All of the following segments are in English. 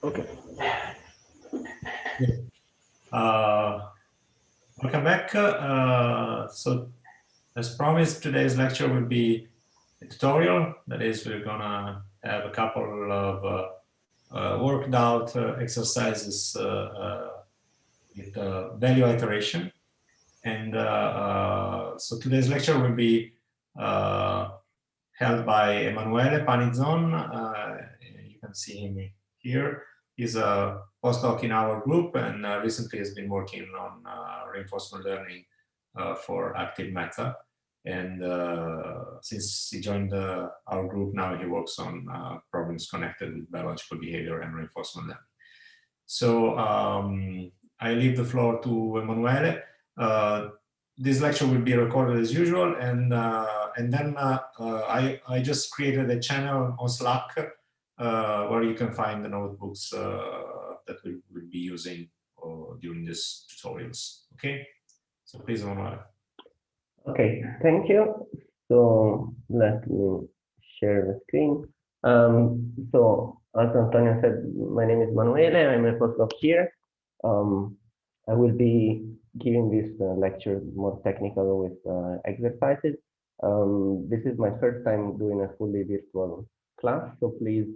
Okay. Good. Welcome back. So, as promised, today's lecture will be a tutorial. That is, we're gonna have a couple of worked out exercises with value iteration. And so today's lecture will be uh, held by Emanuele Panizzon. You can see him here. He's a postdoc in our group and recently has been working on reinforcement learning for active meta. And since he joined our group, now he works on problems connected with biological behavior and reinforcement learning. So I leave the floor to Emanuele. This lecture will be recorded as usual, and then I just created a channel on Slack where you can find the notebooks that we will be using during these tutorials. Okay, so please, Emanuele. Okay, thank you. So let me share the screen. So as Antonio said, my name is Manuele. I'm a postdoc here. I will be giving this lecture more technical with exercises. This is my first time doing a fully virtual class, so please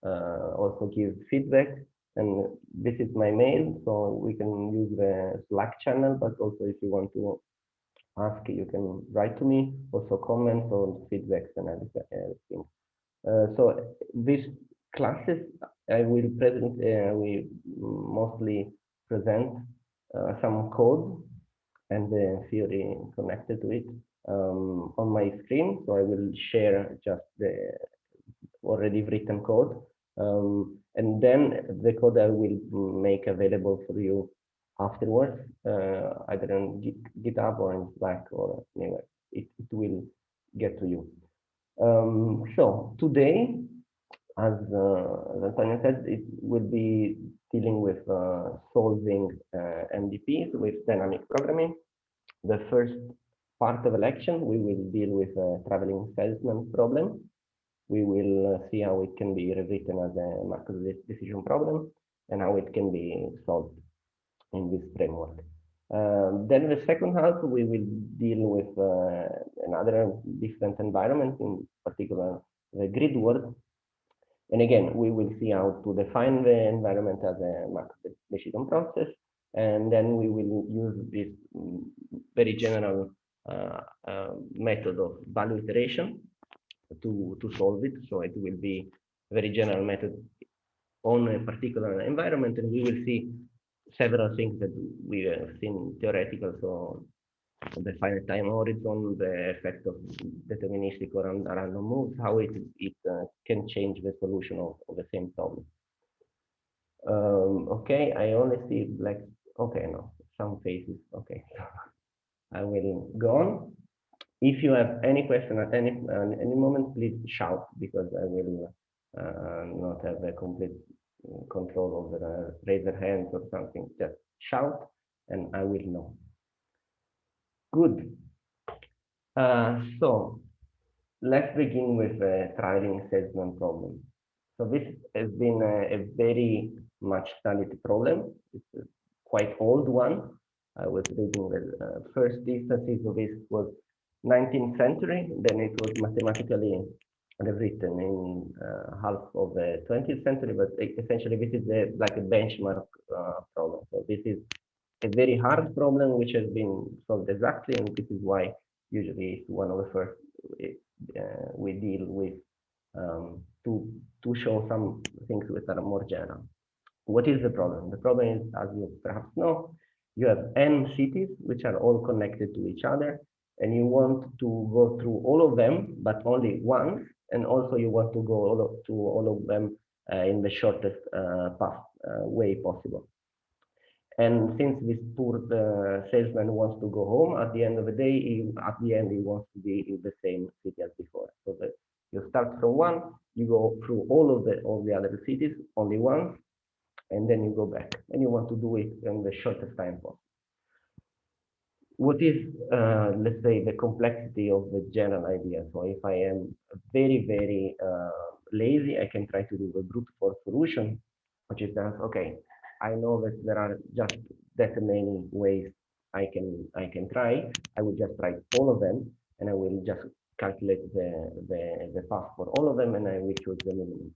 also give feedback. And this is my mail, so we can use the Slack channel, but also if you want to ask, you can write to me, also comments or feedbacks and everything. So these classes, I will present, we mostly present some code and the theory connected to it on my screen. So I will share just the already written code. And then the code I will make available for you afterwards, either on GitHub or in Slack or anywhere. It will get to you. So today, as Antonio said, it will be dealing with solving MDPs with dynamic programming. The first part of the lecture, we will deal with a traveling salesman problem. We will see how it can be rewritten as a macro decision problem and how it can be solved in this framework. Then the second half, we will deal with another different environment, in particular the grid world. And again, we will see how to define the environment as a macro decision process. And then we will use this very general method of value iteration to solve it. So it will be a very general method on a particular environment, and we will see several things that we have seen theoretical. So the finite time horizon, the effect of deterministic or random moves, how it can change the solution of the same problem. Okay, I only see black. Okay, no, some faces. Okay, I will go on. If you have any question at any moment, please shout because I will not have a complete control over raise your hands or something. Just shout and I will know. Good. So let's begin with the traveling salesman problem. So this has been a very much studied problem. It's a quite old one. I was reading the first instances of this was 19th century, then it was mathematically rewritten in half of the 20th century, but essentially this is like a benchmark problem. So this is a very hard problem which has been solved exactly, and this is why usually it's one of the first we deal with to show some things which are more general. What is the problem? The problem is, as you perhaps know, you have n cities which are all connected to each other, and you want to go through all of them, but only once, and also you want to go to all of them in the shortest path way possible. And since this poor salesman wants to go home, at the end of the day, at the end, he wants to be in the same city as before. So that you start from one, you go through all the other cities only once, and then you go back. And you want to do it in the shortest time possible. What is, let's say, the complexity of the general idea? So if I am very, very lazy, I can try to do a brute force solution. which is that, okay, I know that there are just that many ways I can try. I will just try all of them, and I will just calculate the path for all of them, and I will choose the minimum.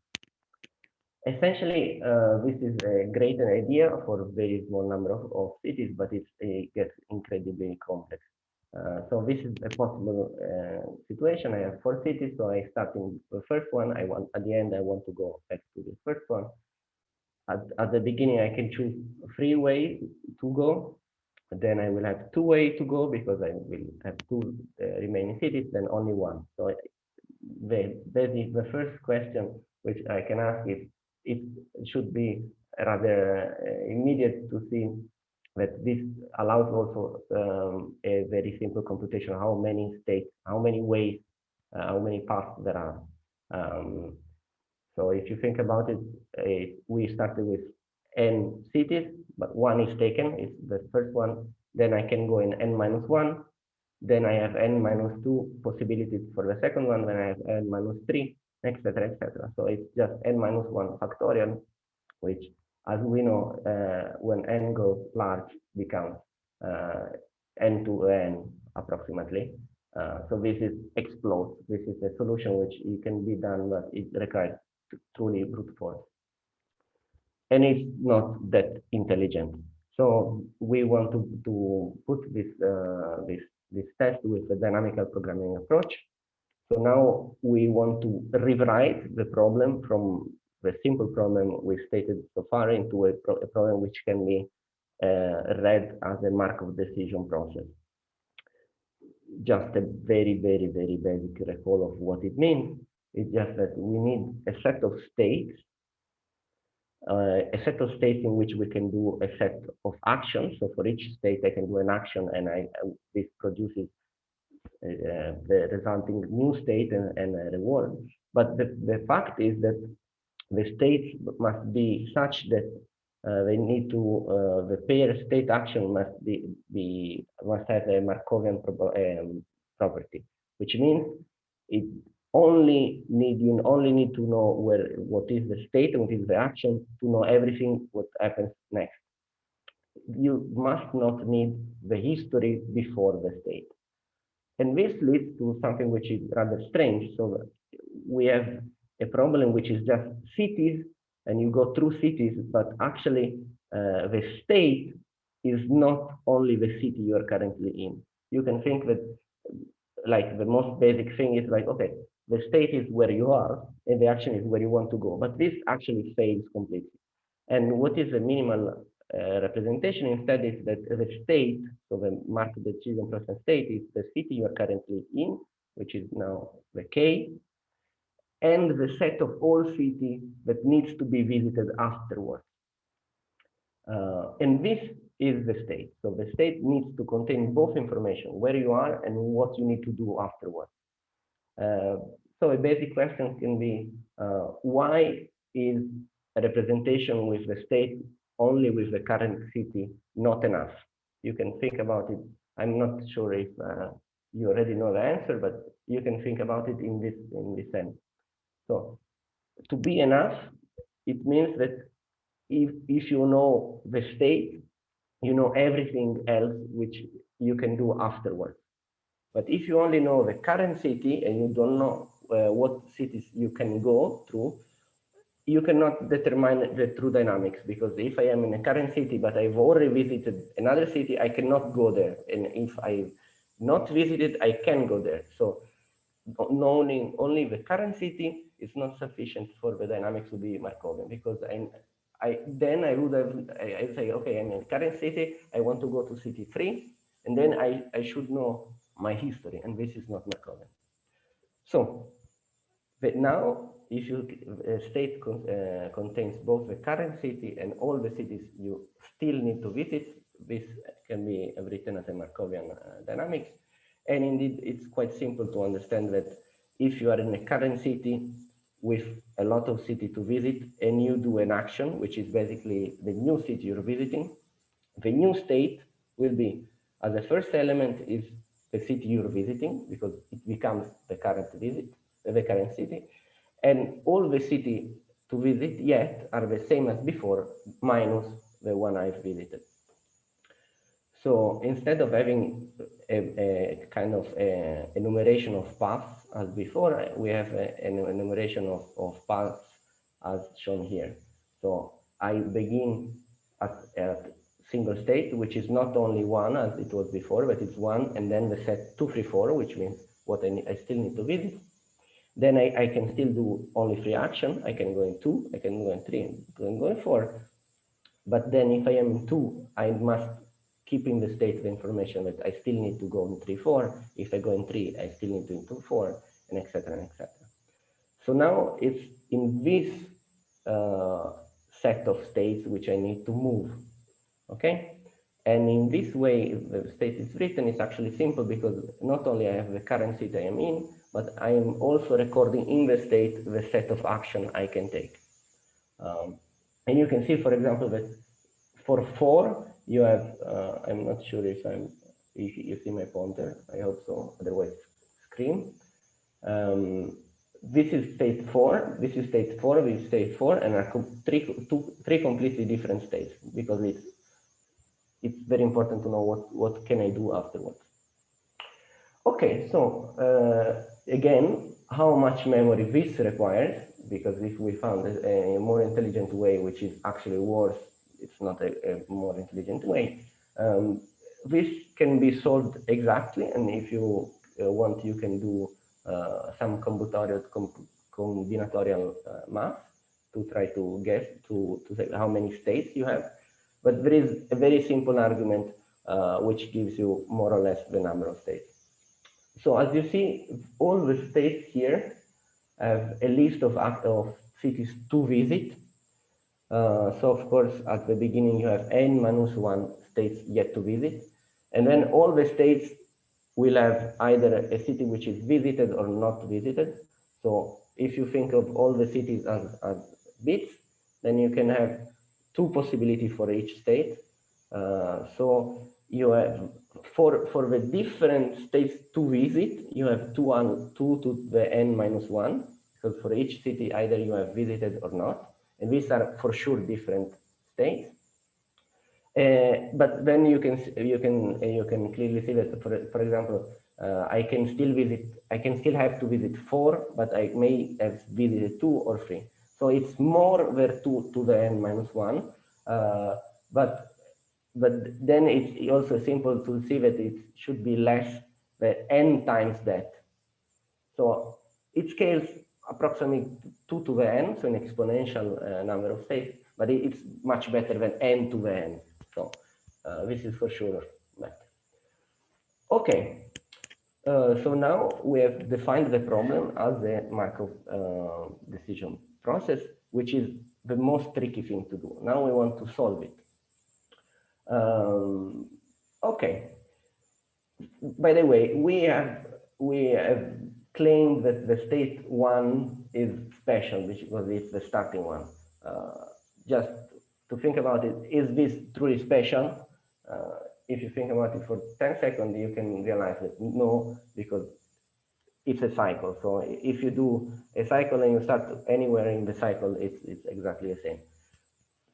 Essentially, this is a great idea for a very small number of cities, but it gets incredibly complex. So this is a possible situation. I have 4 cities, so I start in the first one. I want at the end I want to go back to the first one. At the beginning, I can choose 3 ways to go. Then I will have 2 ways to go because I will have 2 remaining cities, then only 1. So the first question which I can ask is, it should be rather immediate to see that this allows also a very simple computation, how many states, how many ways, how many paths there are. So if you think about it, we started with n cities, but 1 is taken, it's the first one. Then I can go in n minus 1. Then I have n minus 2 possibilities for the second one. Then I have n minus 3, etc., etc. So it's just n minus 1 factorial, which, as we know, when n goes large, becomes n to n approximately. So this is explodes. This is a solution which it can be done, but it requires truly brute force. And it's not that intelligent. So we want to put this test with the dynamical programming approach. So now we want to rewrite the problem from the simple problem we stated so far into a problem which can be read as a Markov decision process. Just a very, very, very basic recall of what it means. It's just that we need a set of states in which we can do a set of actions. So for each state, I can do an action, and this produces the resulting new state and a reward. But the fact is that the states must be such that they need to the pair state action must have a Markovian property, which means you only need to know what is the state and what is the action to know everything what happens next. You must not need the history before the state. And this leads to something which is rather strange. So we have a problem which is just cities, and you go through cities, but actually the state is not only the city you are currently in. You can think that, like, the most basic thing is like, okay, the state is where you are, and the action is where you want to go. But this actually fails completely. And what is the minimal representation instead is that the state, so the marked decision process state, is the city you are currently in, which is now the K, and the set of all cities that needs to be visited afterwards. And this is the state. So the state needs to contain both information, where you are and what you need to do afterwards. So a basic question can be, why is a representation with the state only with the current city not enough? You can think about it. I'm not sure if you already know the answer, but you can think about it in this sense. So to be enough, it means that if you know the state, you know everything else which you can do afterwards. But if you only know the current city and you don't know what cities you can go through, you cannot determine the true dynamics, because if I am in a current city but I've already visited another city, I cannot go there. And if I've not visited, I can go there. So knowing only the current city is not sufficient for the dynamics to be Markovian, because then I would have, I say, okay, I'm in current city, I want to go to city 3, and then I should know my history, and this is not Markovian. So but now, if you state contains both the current city and all the cities you still need to visit, this can be written as a Markovian dynamics. And indeed, it's quite simple to understand that if you are in a current city with a lot of city to visit, and you do an action, which is basically the new city you're visiting, the new state will be, as the first element is the city you're visiting, because it becomes the current city, and all the city to visit yet are the same as before, minus the one I've visited. So instead of having a kind of enumeration of paths as before, we have an enumeration of paths as shown here. So I begin at single state, which is not only one as it was before, but it's one, and then the set 2, 3, 4, which means what I still need to visit. Then I can still do only 3 action. I can go in 2, I can go in 3, I can go in 4. But then if I am in 2, I must keep in the state the information that I still need to go in 3, 4. If I go in 3, I still need to go in 2, 4, and etc. and etc. So now it's in this set of states which I need to move. Okay? And in this way, the state is written, it's actually simple because not only I have the current state I am in, but I am also recording in the state the set of action I can take. And you can see, for example, that for 4, you have, I'm not sure if you see my pointer, I hope so, otherwise screen. This is state 4, this is state 4, this is state 4, and are three completely different states because it's very important to know what can I do afterwards. Okay, so again, how much memory this requires, because if we found a more intelligent way, which is actually worse, it's not a more intelligent way, this can be solved exactly, and if you want, you can do some combinatorial math to try to guess, to say how many states you have. But there is a very simple argument which gives you more or less the number of states. So as you see, all the states here have a list of cities to visit. So of course, at the beginning, you have n minus 1 states yet to visit. And then all the states will have either a city which is visited or not visited. So if you think of all the cities as bits, then you can have 2 possibilities for each state. So you have, for the different states to visit, you have 2 to the n minus 1, because for each city, either you have visited or not. And these are for sure different states. But then you can clearly see that, for example, I can still have to visit 4, but I may have visited 2 or 3. So it's more the 2 to the n minus 1, but then it's also simple to see that it should be less the n times that. So it scales approximately 2 to the n, so an exponential number of states, but it's much better than n to the n. So this is for sure better. Okay, so now we have defined the problem as a Markov decision process, which is the most tricky thing to do. Now we want to solve it. Okay. By the way, we have claimed that the state 1 is special because it's the starting one. Just to think about it, is this truly special? If you think about it for 10 seconds, you can realize that no, because it's a cycle. So if you do a cycle and you start anywhere in the cycle, it's exactly the same.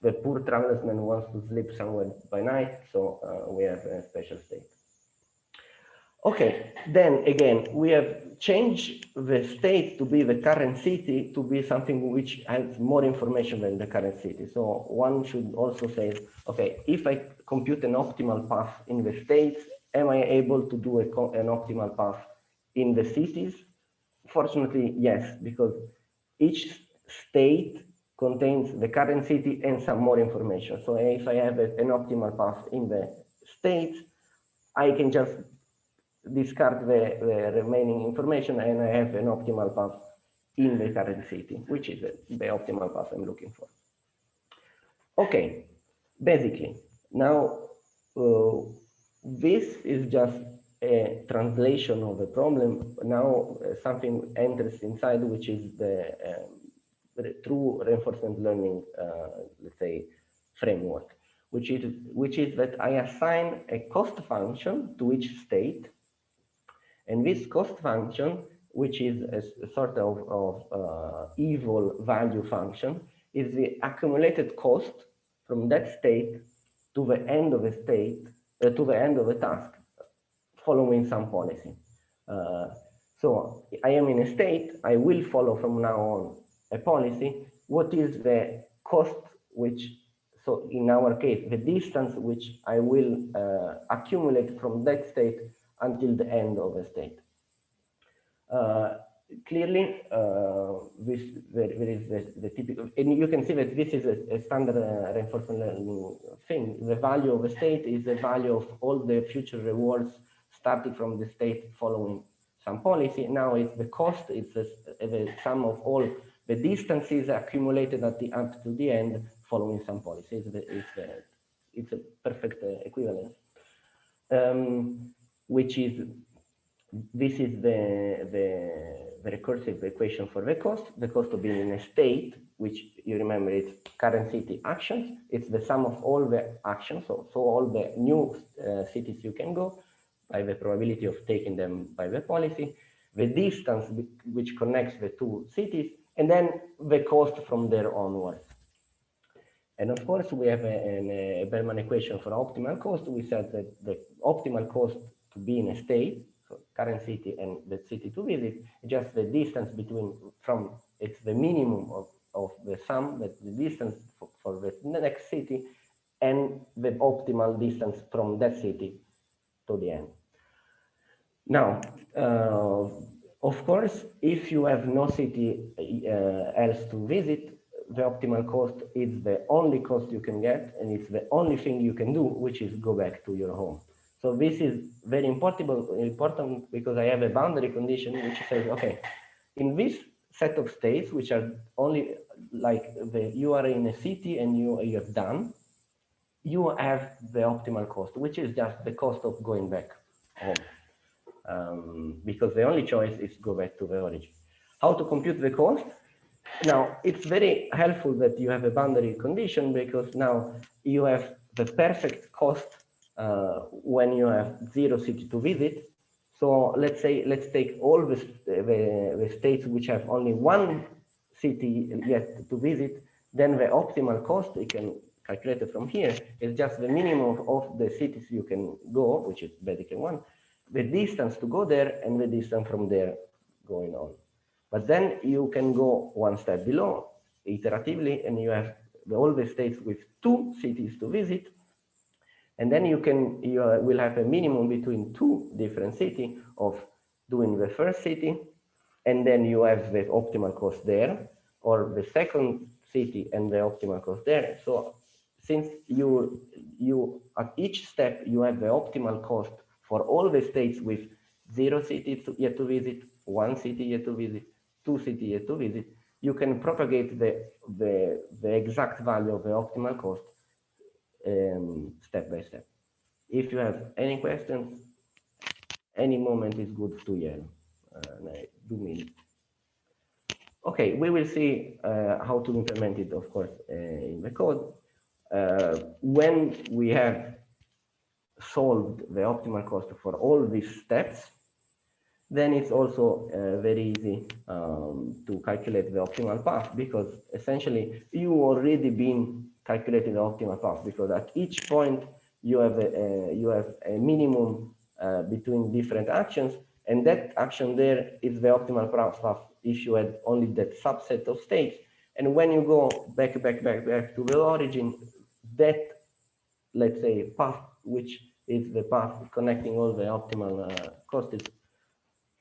The poor traveler's man wants to sleep somewhere by night, so we have a special state. Okay, then again, we have changed the state to be the current city to be something which has more information than the current city. So one should also say, okay, if I compute an optimal path in the states, am I able to do an optimal path in the cities? Fortunately, yes, because each state contains the current city and some more information. So if I have an optimal path in the states, I can just discard the remaining information and I have an optimal path in the current city, which is the optimal path I'm looking for. Okay, basically, now this is just a translation of the problem. Now something enters inside, which is the true reinforcement learning, let's say, framework, which is that I assign a cost function to each state. And this cost function which is a sort of evil value function, is the accumulated cost from that state to the end of a state, to the end of a task, following some policy. So I am in a state, I will follow from now on a policy. What is the cost which, so in our case, the distance which I will accumulate from that state until the end of a state? Clearly, there is the typical, and you can see that this is a standard reinforcement learning thing. The value of a state is the value of all the future rewards starting from the state following some policy. Now it's the cost, it's the sum of all the distances accumulated at the up to the end following some policy. It's a perfect equivalence, which is, this is the recursive equation for the cost of being in a state, which you remember it's current city actions. It's the sum of all the actions, so all the new cities you can go by the probability of taking them by the policy, the distance which connects the two cities, and then the cost from there onwards. And of course, we have a Bellman equation for optimal cost. We said that the optimal cost to be in a state, so current city and the city to visit, just the distance between, from, it's the minimum of the sum, that the distance for the next city, and the optimal distance from that city to the end. Now, of course, if you have no city else to visit, the optimal cost is the only cost you can get, and it's the only thing you can do, which is go back to your home. So this is very important because I have a boundary condition which says, okay, in this set of states, which are only like you are in a city and you're done, you have the optimal cost, which is just the cost of going back home. Because the only choice is go back to the origin. How to compute the cost? Now, it's very helpful that you have a boundary condition, because now you have the perfect cost when you have 0 city to visit. So let's take all the states which have only 1 city yet to visit, then the optimal cost, you can calculate it from here, is just the minimum of the cities you can go, which is basically 1, the distance to go there, and the distance from there going on. But then you can go one step below iteratively, and you have all the states with 2 cities to visit. And then you will have a minimum between 2 different cities of doing the first city, and then you have the optimal cost there, or the second city and the optimal cost there. So since you at each step, you have the optimal cost for all the states with 0 cities yet to visit, 1 city yet to visit, 2 cities yet to visit, you can propagate the exact value of the optimal cost step by step. If you have any questions, any moment is good to yell. I do mean it. Okay, we will see how to implement it, of course, in the code. When we have solved the optimal cost for all these steps, then it's also very easy to calculate the optimal path, because essentially you already been calculating the optimal path, because at each point you have a minimum between different actions, and that action there is the optimal path if you had only that subset of states. And when you go back to the origin, that, let's say, path, which is the path connecting all the optimal costs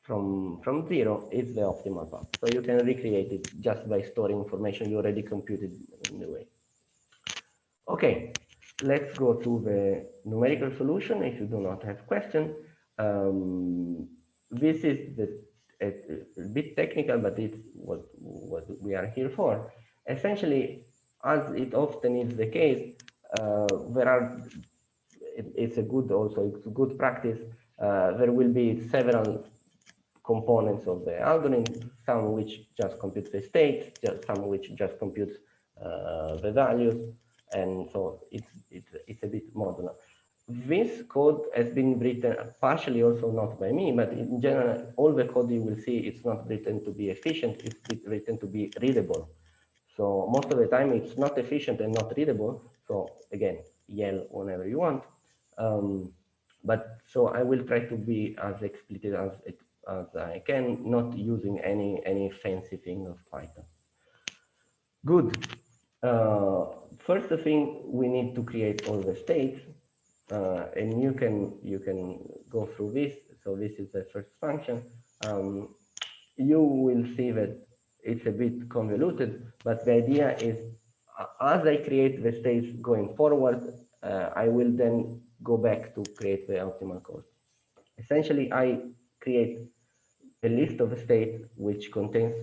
from 0, is the optimal path. So you can recreate it just by storing information you already computed in the way. Okay, let's go to the numerical solution if you do not have questions. This is a bit technical, but it's what we are here for. Essentially, as it often is the case, it's a good practice. There will be several components of the algorithm, some which just computes the state, some which just computes the values, and so it's a bit modular. this code has been written partially also not by me, but in general, all the code you will see, it's not written to be efficient, it's written to be readable. So most of the time it's not efficient and not readable. So again, yell whenever you want. But so I will try to be as explicit as I can, not using any fancy thing of Python. Good. First thing, we need to create all the states, and you can go through this. So this is the first function. You will see that it's a bit convoluted, but the idea is, as I create the states going forward, I will then go back to create the optimal code. Essentially, I create a list of states which contains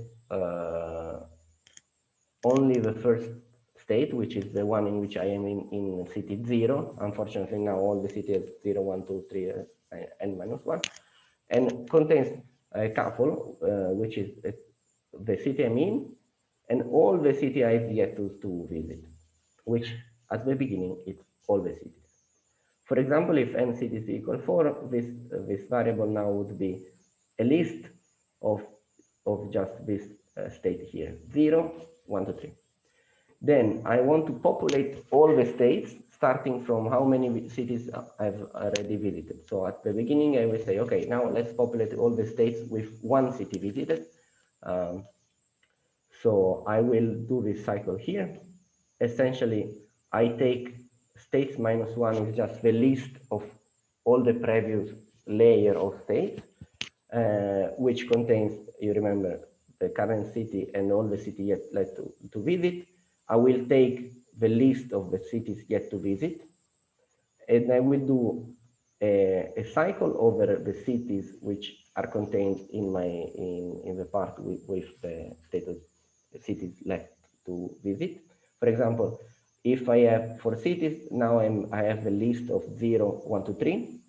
only the first state, which is the one in which I am in city 0. Unfortunately, now all the city has 0, 1, 2, 3, and minus 1, and contains a couple, which is the city I'm in, and all the city I've yet to visit, which at the beginning it's all the cities. For example, if n cities equal 4, this variable now would be a list of just this state here, 0, 1, 2, 3. Then I want to populate all the states, starting from how many cities I've already visited. So at the beginning, I will say, okay, now let's populate all the states with one city visited. So I will do this cycle here. Essentially, I take states minus 1 is just the list of all the previous layer of states, which contains, you remember, the current city and all the city yet to visit. I will take the list of the cities yet to visit, and I will do a cycle over the cities which are contained in the part with the status cities left to visit. For example, if I have 4 cities, now I have a list of 0, 1, 2, 3.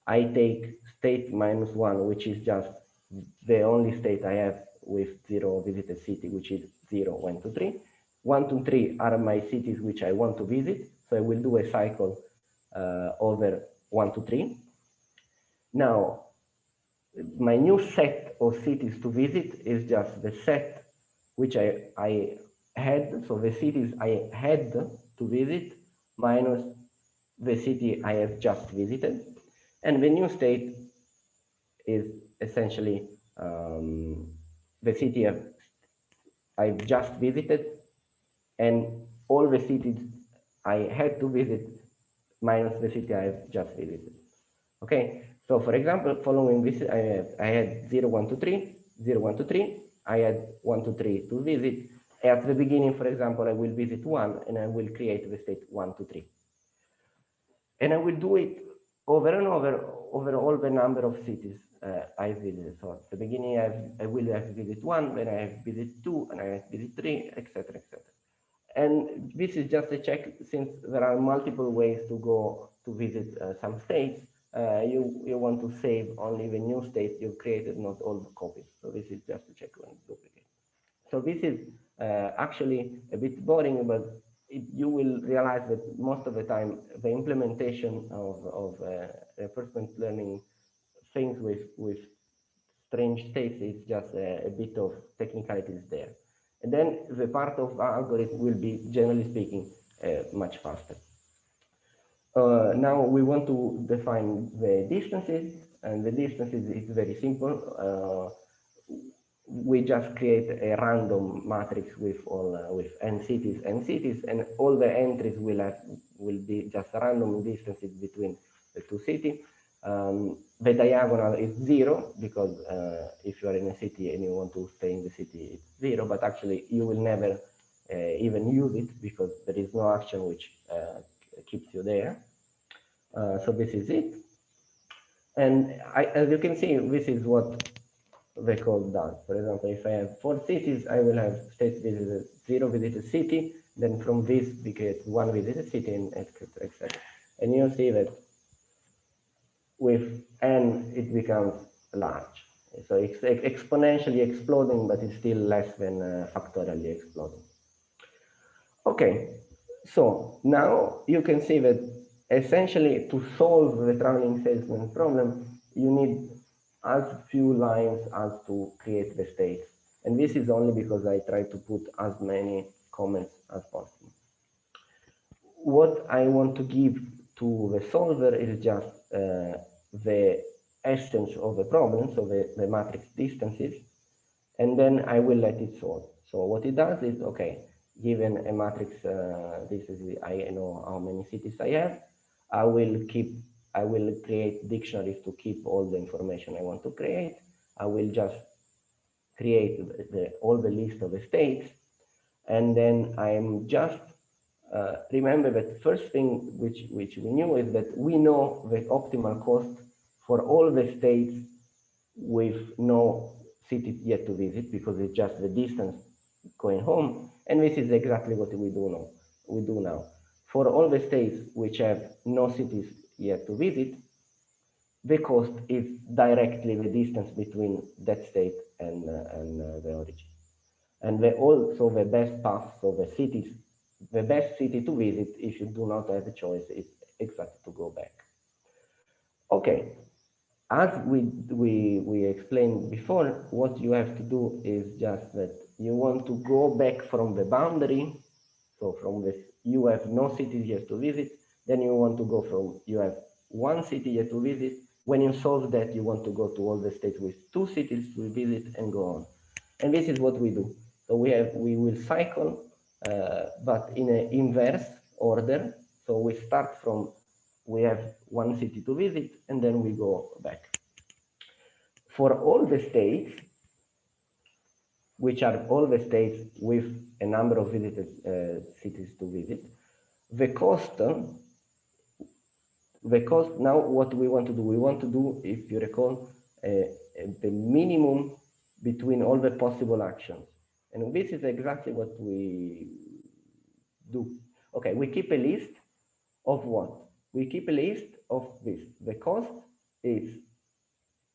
I take state minus 1, which is just the only state I have with 0 visited city, which is 0, 1, 2, 3. 1, 2, 3 are my cities which I want to visit. So I will do a cycle over 1, 2, 3. Now, my new set of cities to visit is just the set which I had. So the cities I had to visit minus the city I have just visited. And the new state is essentially the city I've just visited and all the cities I had to visit minus the city I've just visited. Okay, so for example, following this, I had 0, 1, 2, 3, 0, 1, 2, 3. I had 1, 2, 3 to visit. At the beginning, for example, I will visit 1 and I will create the state 1, 2, 3. And I will do it over and over all the number of cities I visited. So at the beginning, I will have visit 1, then I have visit 2, and I have visit 3, etc., etc. And this is just a check, since there are multiple ways to go to visit some states. You want to save only the new state you've created, not all the copies. So this is just to check when duplicate. So this is actually a bit boring, but you will realize that most of the time the implementation of reinforcement learning things with strange states is just a bit of technicalities there. And then the part of algorithm will be, generally speaking, much faster. Now we want to define the distances, and the distances is very simple. We just create a random matrix with all with n cities, and all the entries will be just random distances between the two cities. The diagonal is 0 because if you are in a city and you want to stay in the city, it's 0. But actually, you will never even use it because there is no action which keeps you there. So this is it. And as you can see, this is what the code does. For example, if I have 4 cities, I will have state visited 0 visited city. Then from this, we get 1 visited city, and etc., etc. And you'll see that with n, it becomes large. So it's exponentially exploding, but it's still less than factorially exploding. Okay, so now you can see that essentially, to solve the traveling salesman problem, you need as few lines as to create the states. And this is only because I try to put as many comments as possible. What I want to give to the solver is just the essence of the problem, so the matrix distances, and then I will let it solve. So what it does is, okay, given a matrix, this is, I know how many cities I have, I will create dictionaries to keep all the information I want to create. I will just create all the list of the states, and then I'm just remember that first thing which we knew is that we know the optimal cost for all the states with no city yet to visit, because it's just the distance going home, and this is exactly what we do now. For all the states which have no cities yet to visit, the cost is directly the distance between that state and the origin. And also the best path, so the best city to visit if you do not have a choice is exactly to go back. Okay, as we explained before, what you have to do is just that you want to go back from the boundary, so from this, you have no cities yet to visit, then you want to go from, you have one city yet to visit. When you solve that, you want to go to all the states with 2 cities to visit and go on. And this is what we do. So we will cycle, but in an inverse order. So we start from, we have 1 city to visit, and then we go back. For all the states, which are all the states with a number of visited cities to visit, the cost, now what we want to do, if you recall, the minimum between all the possible actions. And this is exactly what we do. Okay, we keep a list of what? We keep a list of this. The cost is,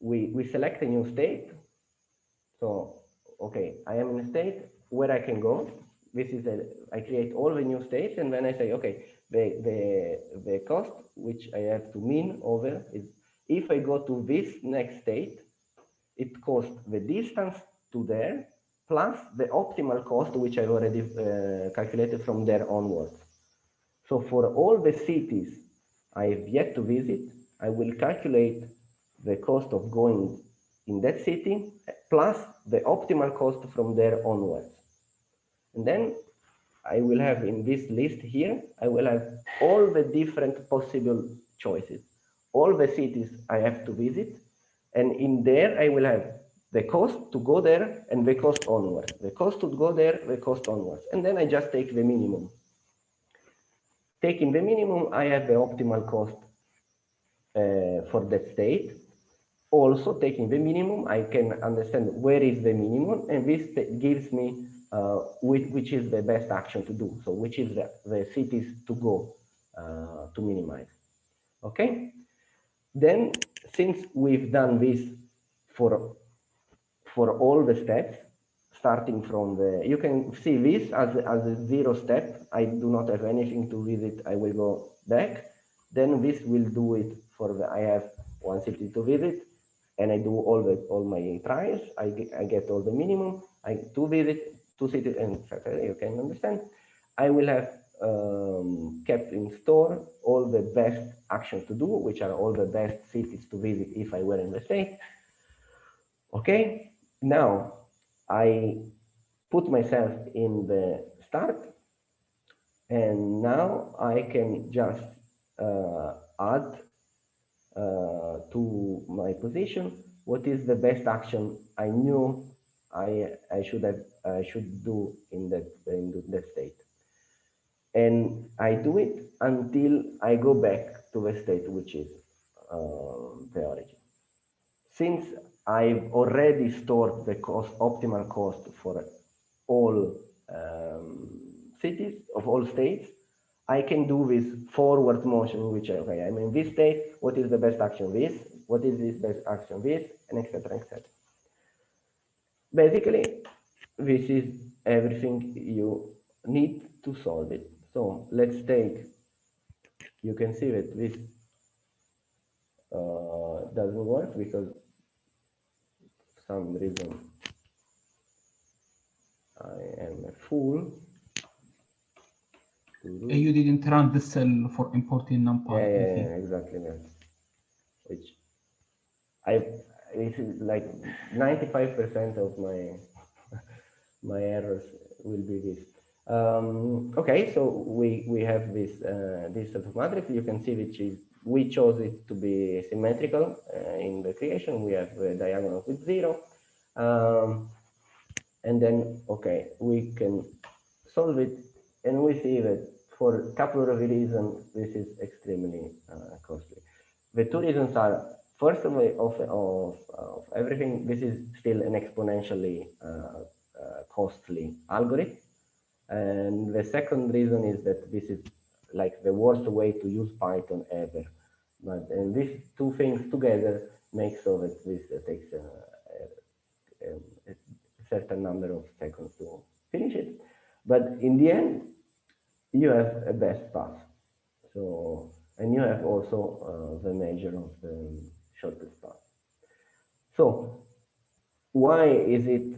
we select a new state. So, okay, I am in a state where I can go. This is I create all the new states, and then I say, okay, the cost which I have to mean over is, if I go to this next state, it costs the distance to there plus the optimal cost, which I've already calculated from there onwards. So for all the cities I have yet to visit, I will calculate the cost of going in that city plus the optimal cost from there onwards. And then I will have in this list here, I will have all the different possible choices, all the cities I have to visit, and in there I will have the cost to go there and the cost onwards, the cost to go there, the cost onwards, and then I just take the minimum. Taking the minimum, I have the optimal cost for that state. Also, taking the minimum, I can understand where is the minimum, and this gives me which is the best action to do. So, which is the cities to go to minimize. Okay. Then, since we've done this for all the steps, starting from the, you can see this as a 0 step. I do not have anything to visit. I will go back. Then this will do it for the, I have 1 city to visit, and I do all my trials. I get all the minimum. I 2 visit, 2 cities, and you can understand. I will have kept in store all the best actions to do, which are all the best cities to visit if I were in the state. Okay, now I put myself in the start, and now I can just add to my position what is the best action I knew I should do in that state, and I do it until I go back to the state which is the origin. Since I've already stored the optimal cost for all cities of all states, I can do this forward motion, which okay, I'm in this state. What is the best action? This. What is this best action? This, and etc. etc. Basically, this is everything you need to solve it. So let's take you can see that this doesn't work because for some reason I am a fool. You didn't run the cell for importing NumPy. Yeah, exactly that. Which this is like 95% of my errors will be this. Okay, so we have this this set of matrix. You can see which is we chose it to be symmetrical in the creation. We have a diagonal with 0, and then okay, we can solve it, and we see that for a couple of reasons this is extremely costly. The two reasons are, first of everything, this is still an exponentially costly algorithm. And the second reason is that this is like the worst way to use Python ever. But and these two things together make so that this takes a certain number of seconds to finish it. But in the end, you have a best path. So, and you have also the measure of the shortest path. So, why is it?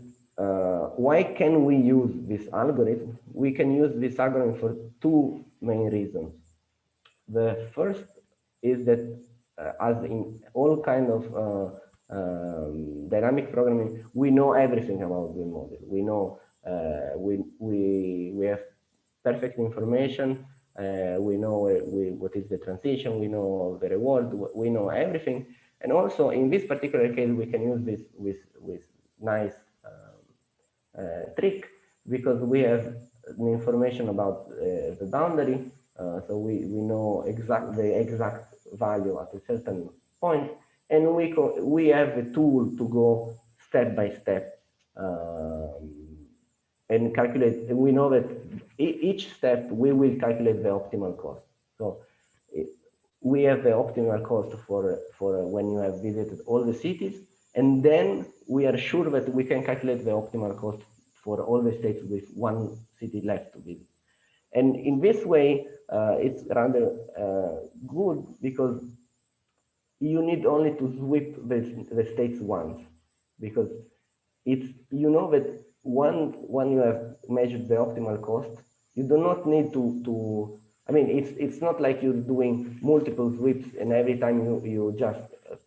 Why can we use this algorithm? We can use this algorithm for two main reasons. The first is that, as in all kind of dynamic programming, we know everything about the model. We know we have perfect information. We know what is the transition. We know the reward. We know everything. And also in this particular case, we can use this with nice trick, because we have the information about the boundary. So we know the exact value at a certain point, and we have a tool to go step by step and calculate. And we know that each step we will calculate the optimal cost. So we have the optimal cost for when you have visited all the cities, and then we are sure that we can calculate the optimal cost for all the states with one city left to visit. And in this way, it's rather good, because you need only to sweep the states once, because it's, you know that when you have measured the optimal cost, you do not need to I mean, it's not like you're doing multiple sweeps and every time you just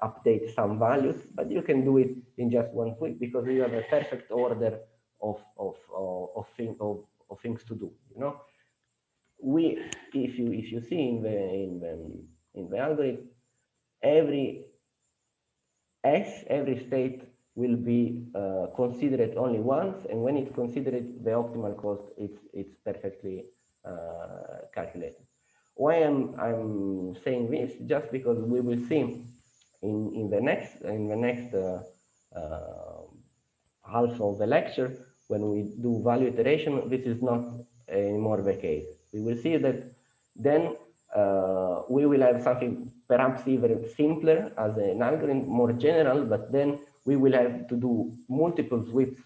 update some values, but you can do it in just one sweep, because you have a perfect order of things to do. You know, if you see in the algorithm, every state will be considered only once, and when it's considered the optimal cost, it's perfectly calculated. Why I'm saying this? Just because we will see in the next half of the lecture, when we do value iteration, this is not anymore the case. We will see that then we will have something perhaps even simpler as an algorithm, more general, but then we will have to do multiple sweeps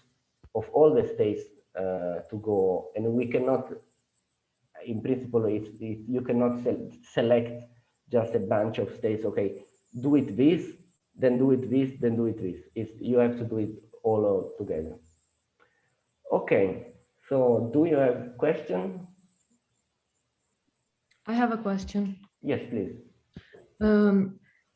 of all the states to go, and we cannot, in principle, you cannot select just a bunch of states. Okay, do it this, then do it this, then do it this. You have to do it all together. Okay, so do you have question? I have a question. Yes, please.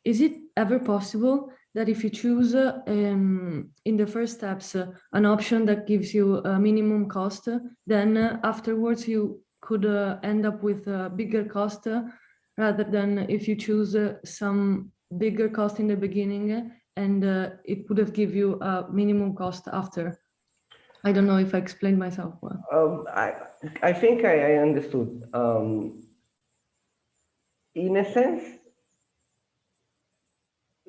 Is it ever possible that if you choose in the first steps an option that gives you a minimum cost, then afterwards you could end up with a bigger cost, rather than if you choose some bigger cost in the beginning and it would have give you a minimum cost after? I don't know if I explained myself well. I think I understood. In a sense,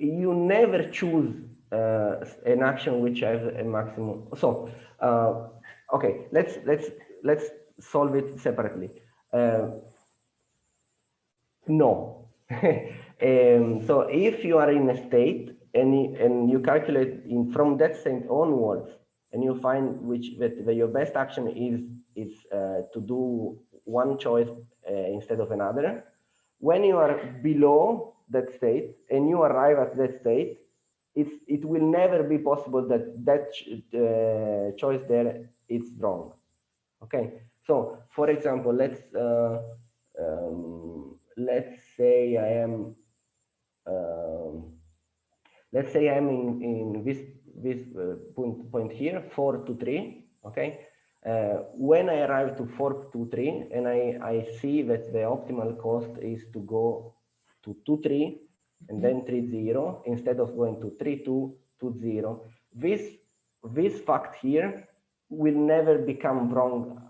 you never choose an action which has a maximum. So, okay, let's solve it separately. No. So if you are in a state and you calculate from that state onwards, and you find that your best action is to do one choice instead of another, when you are below that state and you arrive at that state, it will never be possible that choice there is wrong. Okay, so for example, let's say I am in this point here, 4 to 3. Okay, when I arrive to 4 to 3 and I see that the optimal cost is to go to 2 3 and then 3 0 instead of going to 3 2 2 0, this fact here will never become wrong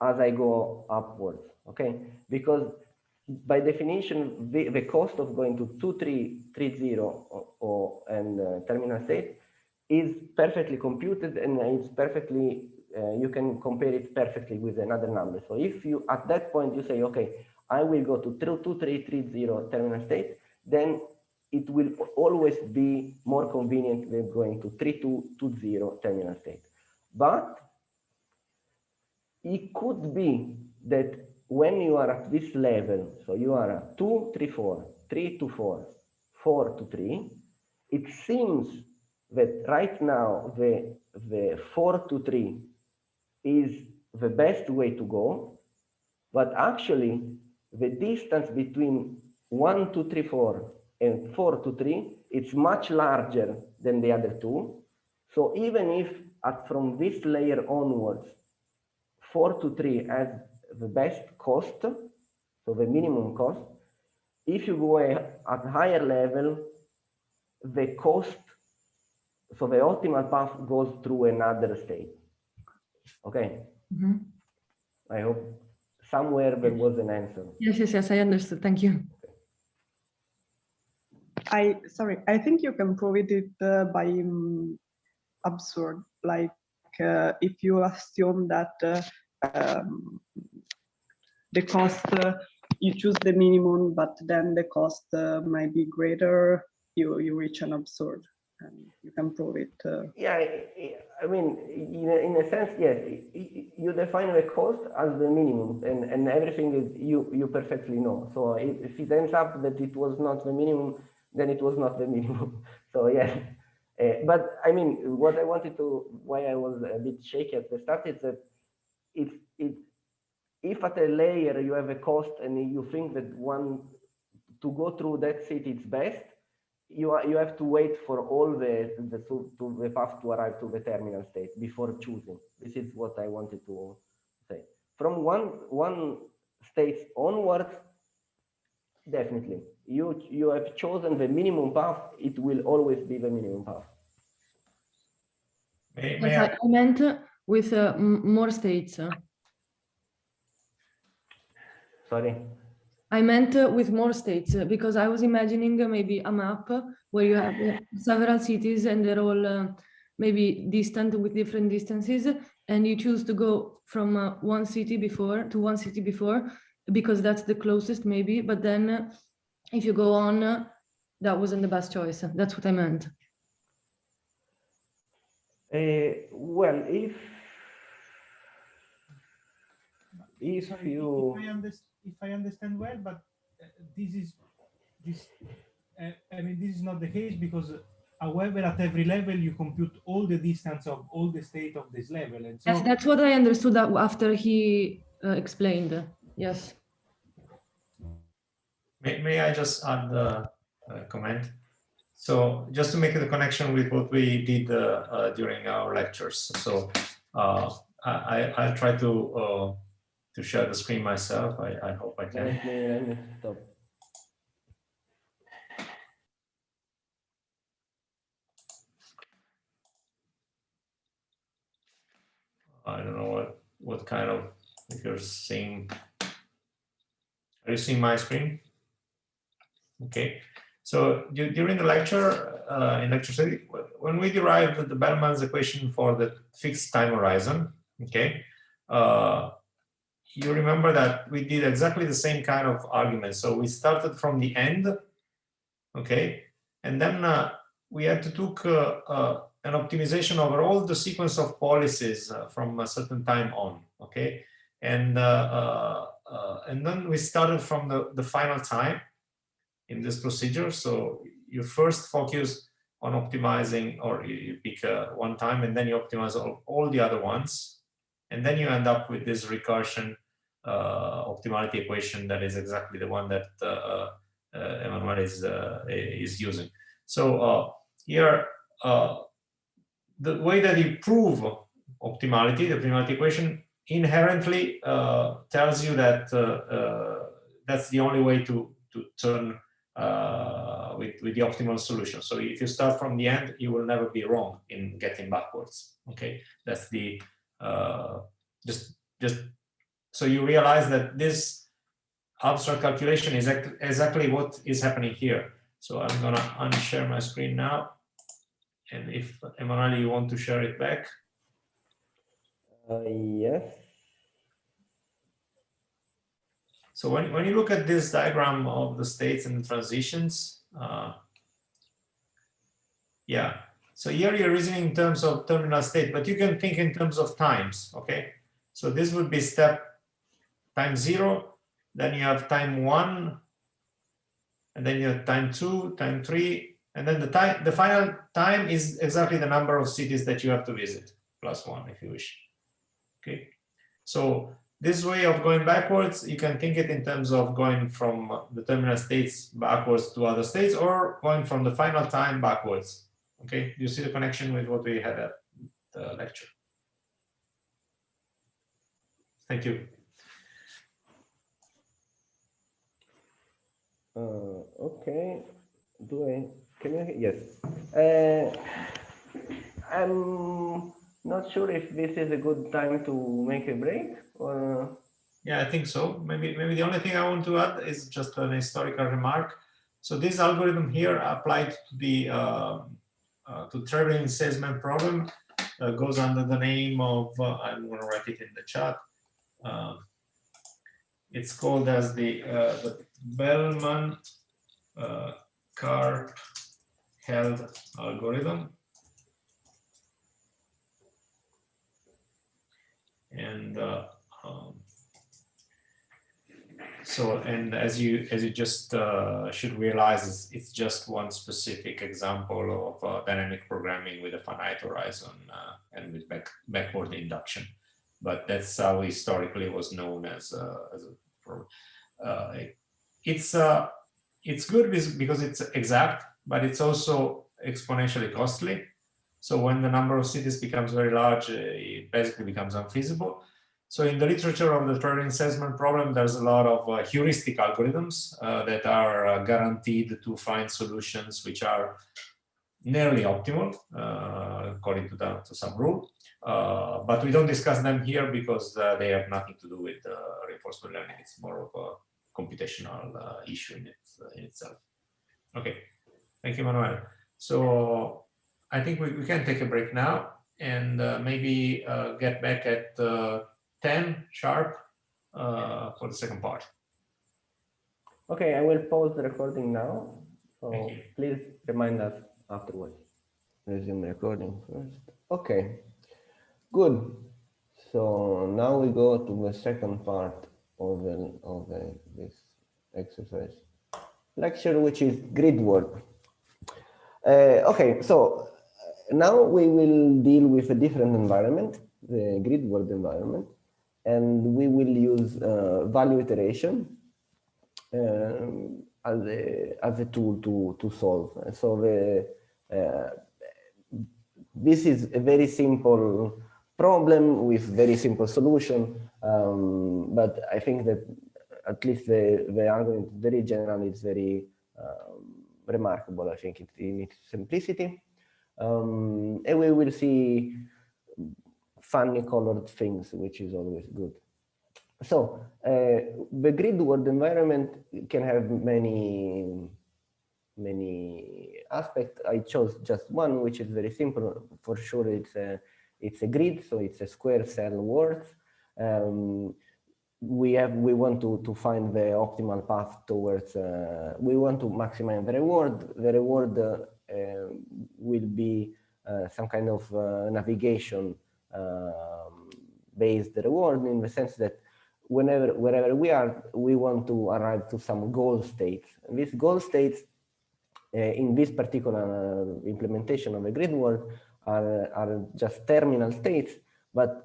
as I go upwards. Okay, because by definition the cost of going to 2 3 3 0 and terminal state is perfectly computed, and it's perfectly you can compare it perfectly with another number. So if you at that point you say, okay, I will go to 2 3 3 0 terminal state, then it will always be more convenient than going to 3 2 2 0 terminal state. But it could be that when you are at this level, so you are at 2 3 4 3 to 4 4 to 3, it seems that right now the 4 to 3 is the best way to go, but actually the distance between 1 2 3 4 and 4 to 3 it's much larger than the other two. So even if from this layer onwards 4 to 3 has the best cost, so the minimum cost, if you go at higher level, the cost, so the optimal path goes through another state. Okay. Mm-hmm. I hope somewhere there was an answer. Yes, I understood. Thank you. Sorry, I think you can prove it by absurd, like if you assume that the cost, you choose the minimum, but then the cost might be greater, you reach an absurd, and you can prove it. Yeah, I mean, in a sense, yes, you define the cost as the minimum, and everything is you perfectly know. So if it ends up that it was not the minimum, then it was not the minimum. So yeah, but I mean, what I wanted to, why I was a bit shaky at the start is that if at a layer you have a cost and you think that to go through that city it's best, you have to wait for all the path to arrive to the terminal state before choosing. This is what I wanted to say. From one state onwards, definitely you have chosen the minimum path. It will always be the minimum path. I meant with more states. Sorry. I meant with more states because I was imagining maybe a map where you have several cities and they're all maybe distant with different distances, and you choose to go from one city before to one city before because that's the closest maybe, but then if you go on, that wasn't the best choice. That's what I meant. Well, if I understand well, but this is not the case, because however at every level you compute all the distance of all the state of this level, and so yes, that's what I understood after he explained. Yes. May I just add a comment? So just to make the connection with what we did during our lectures. So I'll try to share the screen myself. I hope I can. Let me stop. I don't know what kind of, if you're seeing, are you seeing my screen? Okay. So during the lecture, in lecture 3, when we derived the Bellman's equation for the fixed time horizon, okay, you remember that we did exactly the same kind of argument. So we started from the end, okay, and then we had to took an optimization over all the sequence of policies from a certain time on, okay, and and then we started from the final time in this procedure. So you first focus on optimizing, or you pick one time, and then you optimize all the other ones. And then you end up with this recursion optimality equation that is exactly the one that Emanuele is using. So here, the way that you prove optimality, the optimality equation, inherently tells you that that's the only way to turn with the optimal solution. So if you start from the end, you will never be wrong in getting backwards. Okay, that's the just so you realize that this abstract calculation is exactly what is happening here. So I'm gonna unshare my screen now, and if Emanuele, you want to share it back. Yes. So when you look at this diagram of the states and the transitions, yeah. So here you're reasoning in terms of terminal state, but you can think in terms of times, okay? So this would be step time 0, then you have time 1, and then you have time 2, time 3, and then the final time is exactly the number of cities that you have to visit, plus 1 if you wish. Okay, so this way of going backwards, you can think it in terms of going from the terminal states backwards to other states, or going from the final time backwards. Okay, you see the connection with what we had at the lecture. Thank you. Okay. Can you? Yes. I'm not sure if this is a good time to make a break, or. Yeah, I think so. Maybe the only thing I want to add is just an historical remark. So this algorithm here applied to the to traveling salesman problem goes under the name of I'm going to write it in the chat. It's called as the Bellman Karp held algorithm. And so, and as you just should realize, it's just one specific example of dynamic programming with a finite horizon and with backward induction. But that's how historically it was known as it's good because it's exact, but it's also exponentially costly. So when the number of cities becomes very large, it basically becomes unfeasible. So in the literature of the traveling salesman problem, there's a lot of heuristic algorithms that are guaranteed to find solutions which are nearly optimal, according to some rule. But we don't discuss them here because they have nothing to do with reinforcement learning. It's more of a computational issue in itself. Okay, thank you, Manuel. So I think we can take a break now and maybe get back at 10 sharp for the second part. Okay, I will pause the recording now. So please remind us afterwards. Resume recording first. Okay, good. So now we go to the second part of this exercise lecture, which is grid work. Okay, so now we will deal with a different environment, the grid world environment, and we will use value iteration as a tool to solve. So this is a very simple problem with very simple solution, but I think that at least the algorithm is very general, it's very remarkable, I think, in its simplicity. And we will see funny colored things, which is always good. So the grid world environment can have many aspects. I chose just one, which is very simple. For sure, it's a grid, so it's a square cell world. We want to find the optimal path towards. We want to maximize the reward. The reward will be some kind of navigation based reward, in the sense that wherever we are, we want to arrive to some goal states. And these goal states in this particular implementation of a grid world are just terminal states, but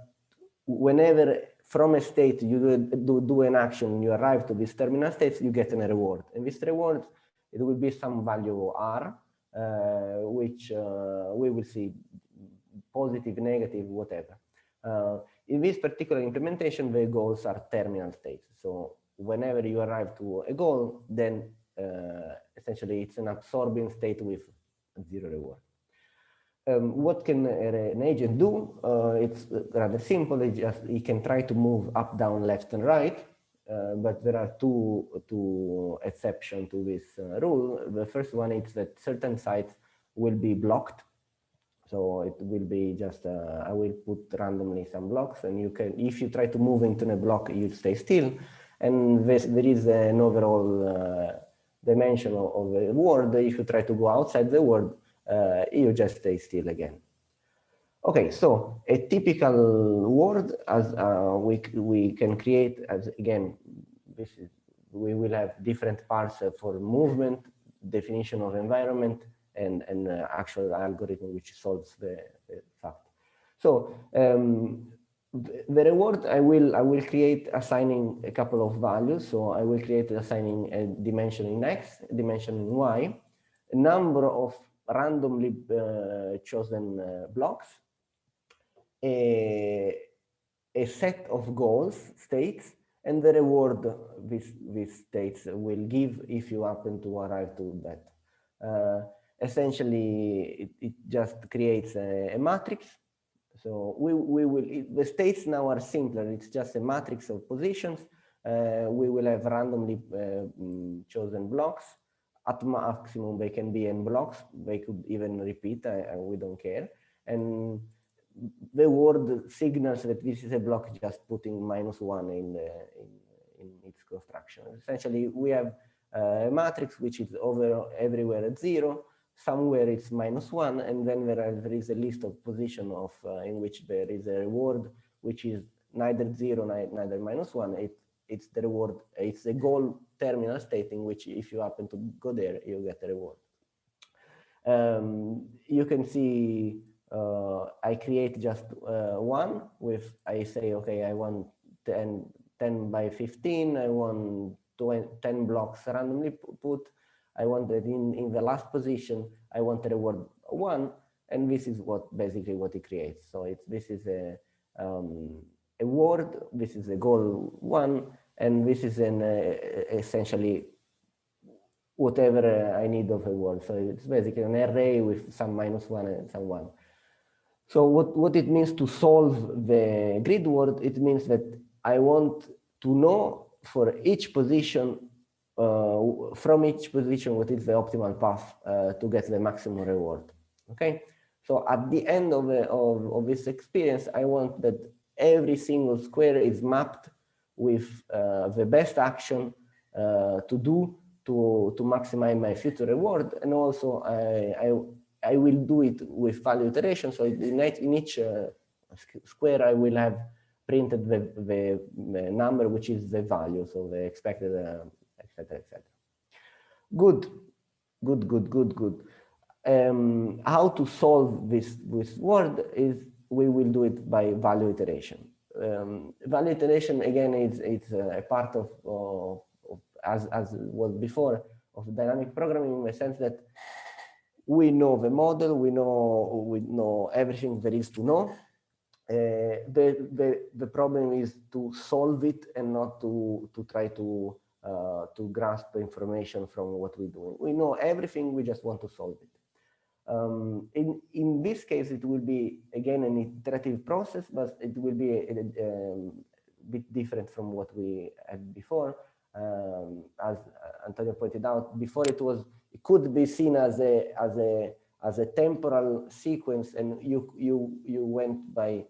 whenever from a state you do an action, you arrive to these terminal states, you get a reward. And this reward, it will be some value R, which we will see positive, negative, whatever. In this particular implementation, the goals are terminal states. So whenever you arrive to a goal, then essentially it's an absorbing state with zero reward. What can an agent do? It's rather simple. It can try to move up, down, left, and right. But there are two exceptions to this rule. The first one is that certain sites will be blocked. So it will be just, I will put randomly some blocks, and you can, if you try to move into a block, you stay still. And there is an overall dimension of the word. If you try to go outside the word, you just stay still again. Okay, so a typical word, as we can create, as again, we will have different parts for movement, definition of environment, and actual algorithm which solves the fact. So the reward I will create assigning a couple of values. So I will create assigning a dimension in X, a dimension in Y, a number of randomly chosen blocks, a set of goals, states, and the reward these states will give if you happen to arrive to that. Essentially, it just creates a matrix. So the states now are simpler. It's just a matrix of positions. We will have randomly chosen blocks. At maximum, they can be n blocks. They could even repeat. We don't care. And the word signals that this is a block, just putting -1 in its construction. Essentially, we have a matrix which is everywhere at 0. Somewhere it's -1, and then there is a list of position in which there is a reward which is neither 0 neither -1. It's the reward. It's a goal terminal state in which if you happen to go there, you get a reward. You can see I create just one with, I say, okay, I want 10 by 15. I want 10 blocks randomly put. I want that in the last position, I want a reward 1, and this is basically what it creates. So this is a word, this is a goal 1, and this is essentially whatever I need of a word. So it's basically an array with some -1 and some 1. So what it means to solve the grid word, it means that I want to know for each position, from each position, what is the optimal path to get the maximum reward. Okay, so at the end of this experience, I want that every single square is mapped with the best action to do to maximize my future reward, and also I will do it with value iteration. So in each square, I will have printed the number which is the value, so the expected. Etc. Good. How to solve this word is we will do it by value iteration. Value iteration again it's a part of as was before of dynamic programming, in the sense that we know the model, we know everything there is to know. The problem is to solve it and not to try to grasp the information from what we're doing. We know everything, we just want to solve it. In this case, it will be, again, an iterative process, but it will be a bit different from what we had before. As Antonio pointed out, before it could be seen as a temporal sequence, and you went by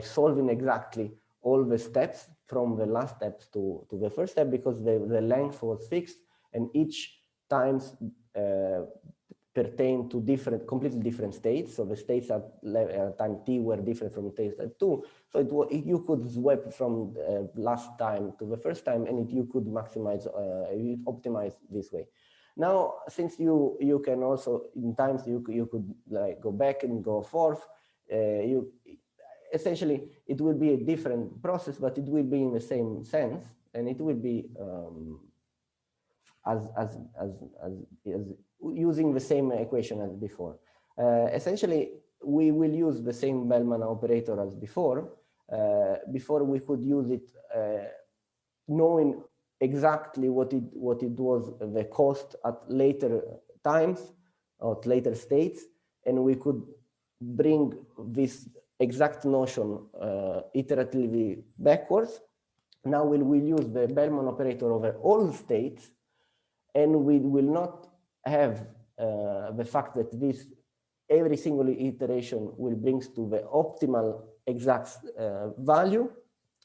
solving exactly all the steps from the last steps to the first step, because the length was fixed, and each times pertain to completely different states. So the states at time t were different from states at 2. So you could swap from last time to the first time, and you could maximize, you optimize this way. Now, since you can also, in times you could like go back and go forth, essentially it will be a different process, but it will be in the same sense, and it will be as using the same equation as before. Essentially, we will use the same Bellman operator as before. Before we could use it knowing exactly what it was the cost at later times or at later states, and we could bring this exact notion iteratively backwards. Now we will use the Bellman operator over all states, and we will not have the fact that this every single iteration will bring to the optimal exact value,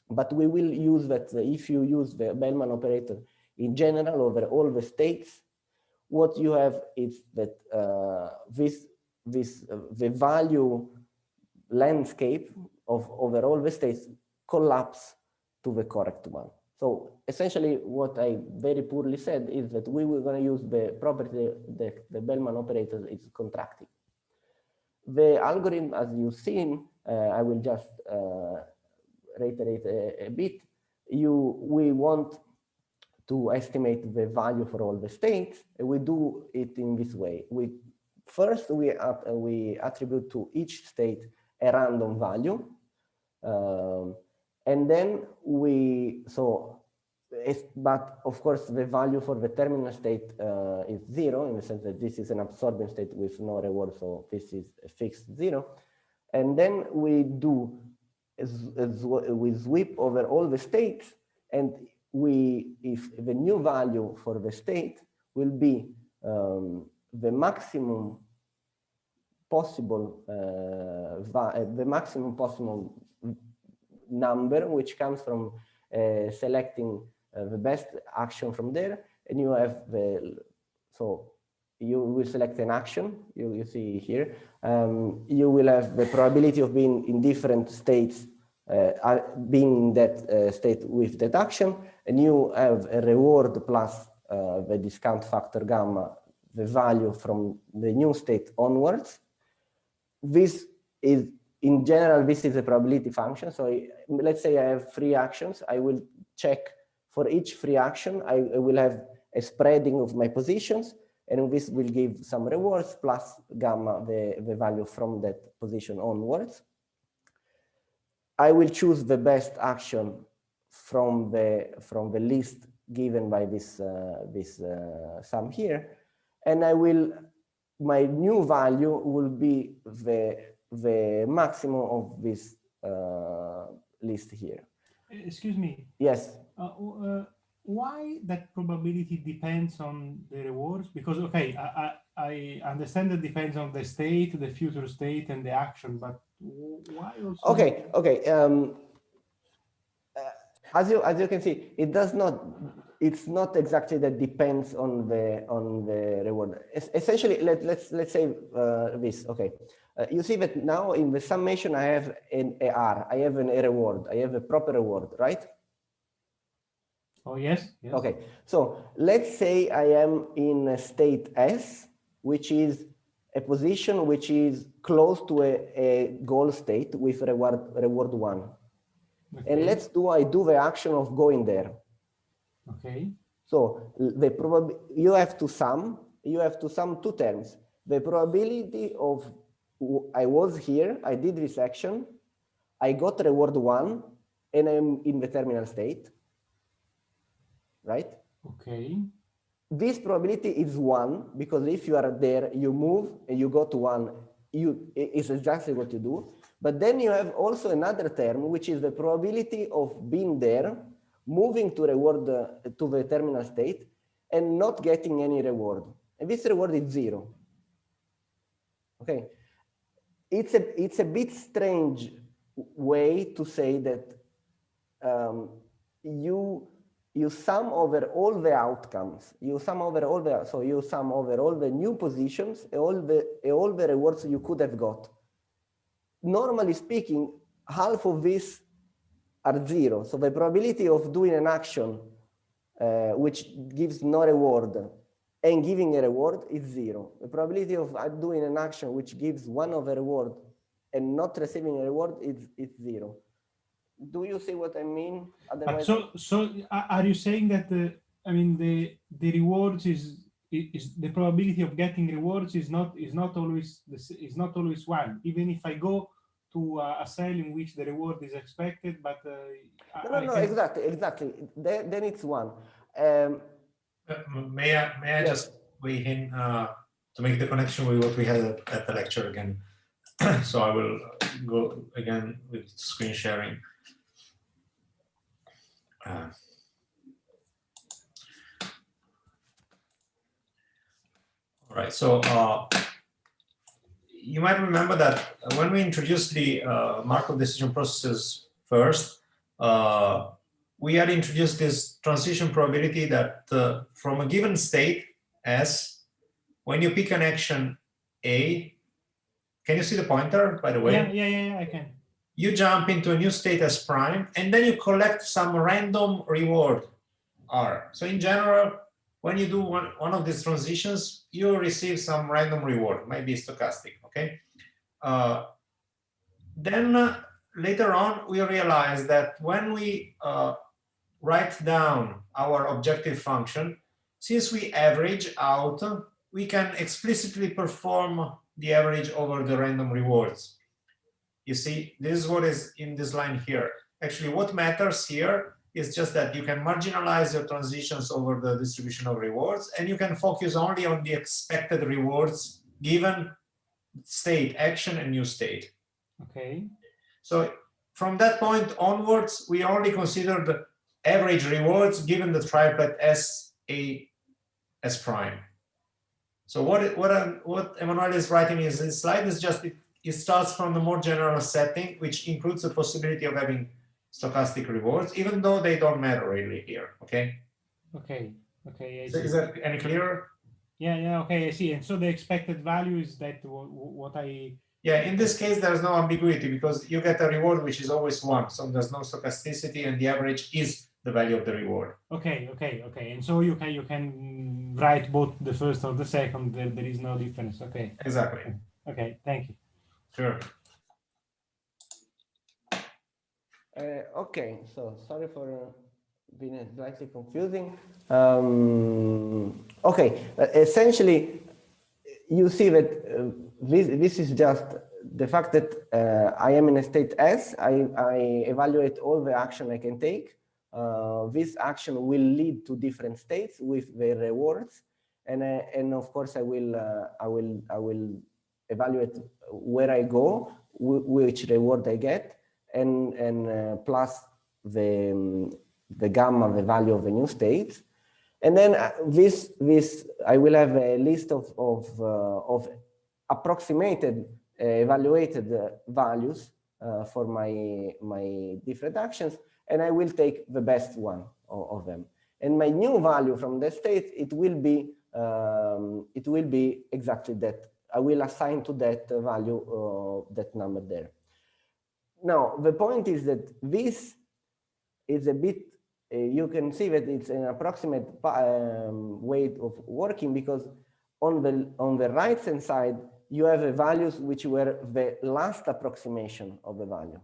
but we will use that if you use the Bellman operator in general over all the states, what you have is that the value landscape of over all the states collapse to the correct one. So essentially what I very poorly said is that we were going to use the property that the Bellman operator is contracting. The algorithm, as you've seen, I will just reiterate a bit. We want to estimate the value for all the states, and we do it in this way. First, we attribute to each state a random value. And then but of course the value for the terminal state is 0, in the sense that this is an absorbing state with no reward, so this is a fixed 0. And then we sweep over all the states, and if the new value for the state will be the maximum possible number, which comes from selecting the best action from there, and you have so you will select an action, you see here. You will have the probability of being in different states, being in that state with that action, and you have a reward plus the discount factor gamma, the value from the new state onwards. This is, in general, this is a probability function. So let's say I have 3 actions. I will check for each free action. I will have a spreading of my positions, and this will give some rewards plus gamma, the value from that position onwards. I will choose the best action from the list given by this sum here, and my new value will be the maximum of this list here. Excuse me. Yes. Why that probability depends on the rewards? Because, okay, I understand it depends on the state, the future state, and the action, but why also? Okay. As you can see, it's not exactly that depends on the reward. Essentially, let's say this. Okay, you see that now in the summation I have an AR, I have a reward, I have a proper reward, right? Oh yes. Okay, so let's say I am in a state S, which is a position which is close to a goal state with reward 1. Okay. And I do the action of going there. Okay. So you have to sum 2 terms. The probability of I was here, I did this action, I got reward 1, and I'm in the terminal state. Right? Okay. This probability is 1, because if you are there, you move and you go to 1, it's exactly what you do. But then you have also another term, which is the probability of being there, moving to to the terminal state, and not getting any reward. And this reward is 0. Okay. It's a bit strange way to say that you sum over all the outcomes. You sum over all the, so you sum over all the new positions, all the rewards you could have got. Normally speaking, half of this are 0. So the probability of doing an action which gives no reward and giving a reward is 0. The probability of doing an action which gives one of a reward and not receiving a reward is 0. Do you see what I mean? Otherwise, so are you saying that I mean the rewards is the probability of getting rewards is not always 1, even if I go to a cell in which the reward is expected, but no, exactly. Then it's 1. May I just weigh in to make the connection with what we had at the lecture again? So I will go again with screen sharing. All right, so you might remember that when we introduced the Markov decision processes first, we had introduced this transition probability that from a given state S, when you pick an action A, can you see the pointer, by the way? Yeah, I can. You jump into a new state S prime, and then you collect some random reward R. So in general, when you do one of these transitions, you receive some random reward, maybe stochastic, okay? Then later on, we realize that when we write down our objective function, since we average out, we can explicitly perform the average over the random rewards. You see, this is what is in this line here. Actually, what matters here is just that you can marginalize your transitions over the distribution of rewards, and you can focus only on the expected rewards given state, action, and new state. Okay. So from that point onwards, we only consider the average rewards given the triplet S, A, S prime. So what Emanuele is writing in this slide is just it starts from the more general setting, which includes the possibility of having stochastic rewards, even though they don't matter really here. Okay. Okay. So is that any clearer? Yeah. Okay, I see. And so the expected value is that what I. Yeah, in this case, there's no ambiguity because you get a reward which is always 1. So there's no stochasticity, and the average is the value of the reward. Okay. And so you can write both the first or the second. There is no difference. Okay. Exactly. Okay. Thank you. Sure. Okay, so sorry for being slightly confusing. Okay, essentially, you see that this is just the fact that I am in a state S. I evaluate all the action I can take. This action will lead to different states with the rewards, and of course I will evaluate where I go, which reward I get, and plus the gamma, the value of the new states. And then this I will have a list of approximated evaluated values for my different actions, and I will take the best one of them. And my new value from the state, it will be exactly that. I will assign to that value that number there. Now, the point is that this is a bit, you can see that it's an approximate way of working, because on the right-hand side, you have the values which were the last approximation of the value.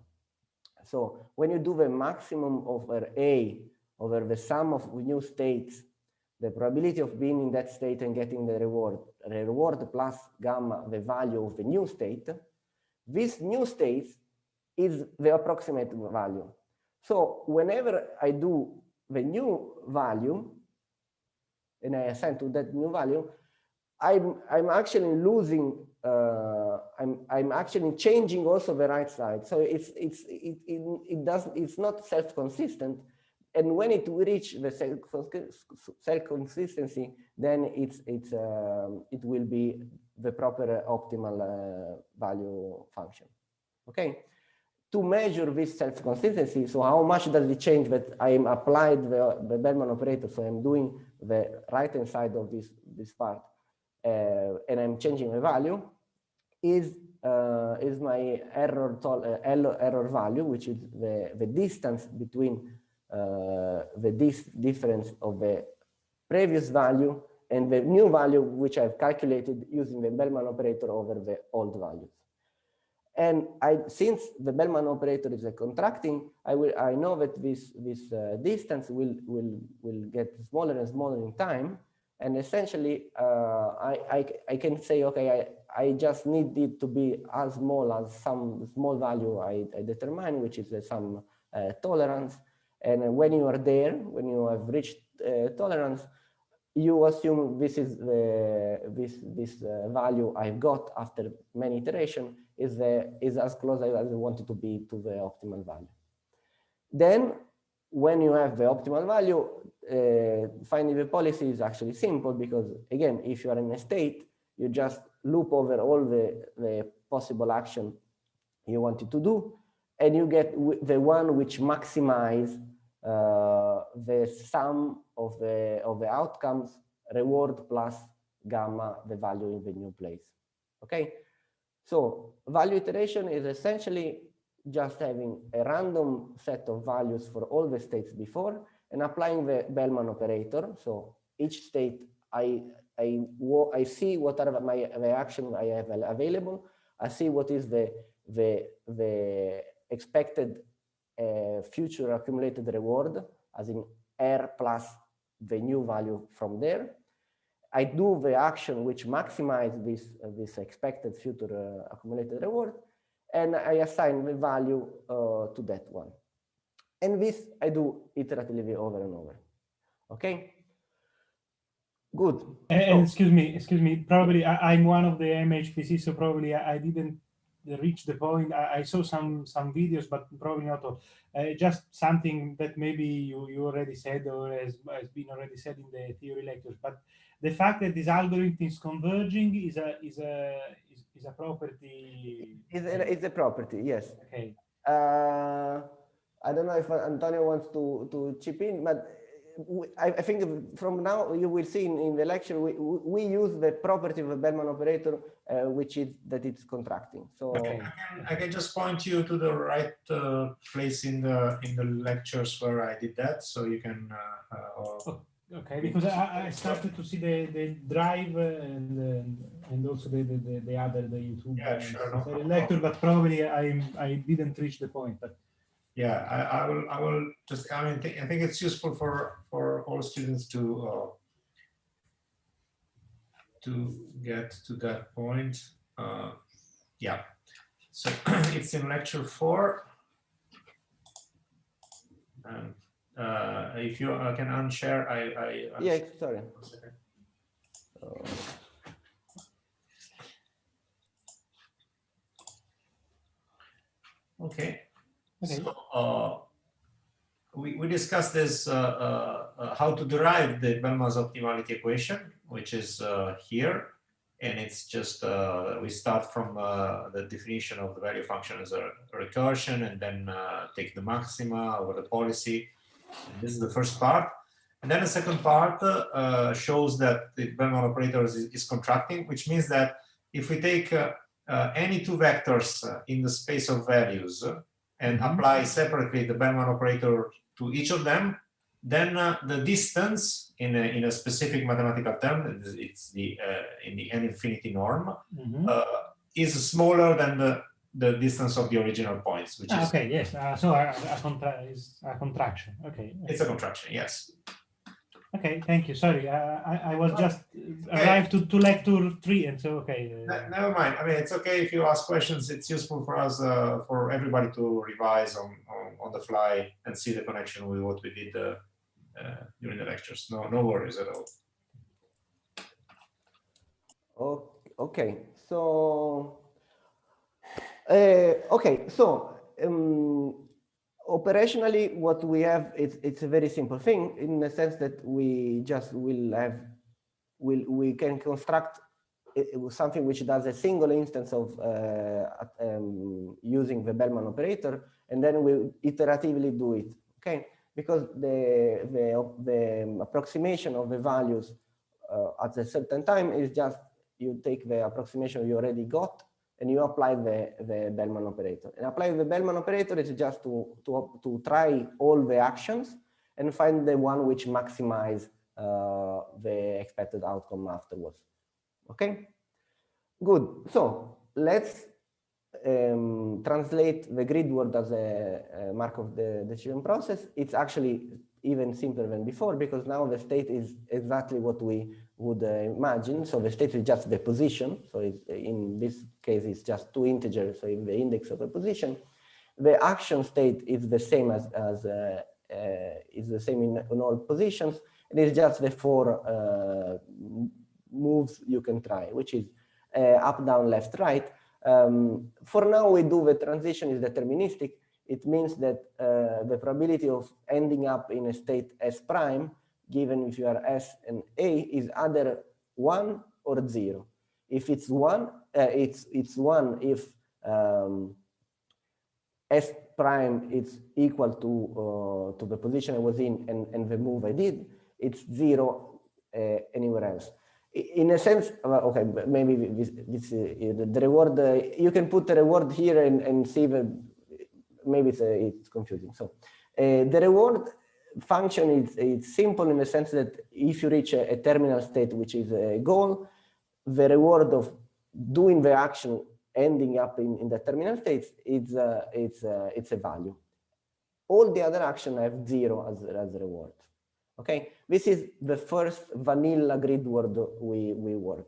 So when you do the maximum over A over the sum of new states, the probability of being in that state and getting the reward plus gamma, the value of the new state, this new state is the approximate value. So whenever I do the new value, and I assign to that new value, I'm actually losing, I'm actually changing also the right side. So it's not self-consistent. And when it reaches the self-consistency, then it will be the proper optimal value function. Okay. to measure this self-consistency, so how much does it change that I'm applied the Bellman operator, so I'm doing the right-hand side of this part, and I'm changing the value, is my error value, which is the distance between the difference of the previous value and the new value, which I've calculated using the Bellman operator over the old values. And since the Bellman operator is a contracting, I know that this distance will get smaller and smaller in time, and essentially I can say, okay, I just need it to be as small as some small value I determine, which is some tolerance. And when you are there, when you have reached tolerance, you assume this is this value I've got after many iterations is as close as I want it to be to the optimal value. Then, when you have the optimal value, finding the policy is actually simple, because again, if you are in a state, you just loop over all the possible action you wanted to do, and you get the one which maximizes the sum of the outcomes, reward plus gamma, the value in the new place. Okay, so value iteration is essentially just having a random set of values for all the states before and applying the Bellman operator. So each state I see what are the actions I have available. I see what is the expected future accumulated reward, as in R plus the new value from there. I do the action which maximizes this expected future accumulated reward, and I assign the value to that one. And this I do iteratively over and over. Okay? Good. And excuse me, probably I'm one of the MHPC, so probably I didn't reach the point. I saw some videos, but probably not all. Just something that maybe you already said or has been already said in the theory lectures. But the fact that this algorithm is converging is a property. It's a property, yes. Okay. I don't know if Antonio wants to chip in, but I think from now you will see in the lecture we use the property of the Bellman operator, which is that it's contracting. So okay. I can just point you to the right place in the lectures where I did that, so you can. Okay, because I started to see the Drive and also the YouTube lecture, but probably I didn't reach the point. But yeah, I will just. I mean, I think it's useful for all students to get to that point. Yeah, so it's in lecture 4, and if you can unshare, yeah, sorry. Okay. So we discussed this how to derive the Bellman's optimality equation, which is here, and it's just we start from the definition of the value function as a recursion, and then take the maxima over the policy. And this is the first part, and then the second part shows that the Bellman operator is contracting, which means that if we take any two vectors in the space of values and apply separately the Bellman operator to each of them, then the distance in a specific mathematical term, it's the in the n infinity norm, is smaller than the distance of the original points, which is okay. Yes. So is a contraction. Okay. It's a contraction. Yes. Okay, thank you. Sorry, I was just arrived to lecture 3, and so okay. Never mind. I mean, it's okay if you ask questions. It's useful for us, for everybody to revise on the fly and see the connection with what we did during the lectures. No worries at all. Okay, so operationally, what we have it's a very simple thing in the sense that we just we can construct it was something which does a single instance of using the Bellman operator, and then we iteratively do it. Okay, because the approximation of the values at a certain time is just you take the approximation you already got and you apply the Bellman operator. And applying the Bellman operator is just to try all the actions and find the one which maximize the expected outcome afterwards. Okay, good. So let's translate the grid word as a Markov decision process. It's actually even simpler than before because now the state is exactly what we would imagine. So the state is just the position. So in this case, it's just two integers. So in the index of a position, the action state is the same is the same in all positions. It is just the four moves you can try, which is up, down, left, right. For now, we do the transition is deterministic. It means that the probability of ending up in a state S prime, given if you are S and A, is either 1 or 0. If it's 1, it's 1 if S prime is equal to the position I was in and the move I did. It's 0 anywhere else. In a sense, okay, maybe this the reward, you can put the reward here and see the, maybe it's confusing. So the reward function is simple in the sense that if you reach a terminal state, which is a goal, the reward of doing the action ending up in the terminal states, it's a value. All the other action have 0 as a reward. Okay, this is the first vanilla grid word we work.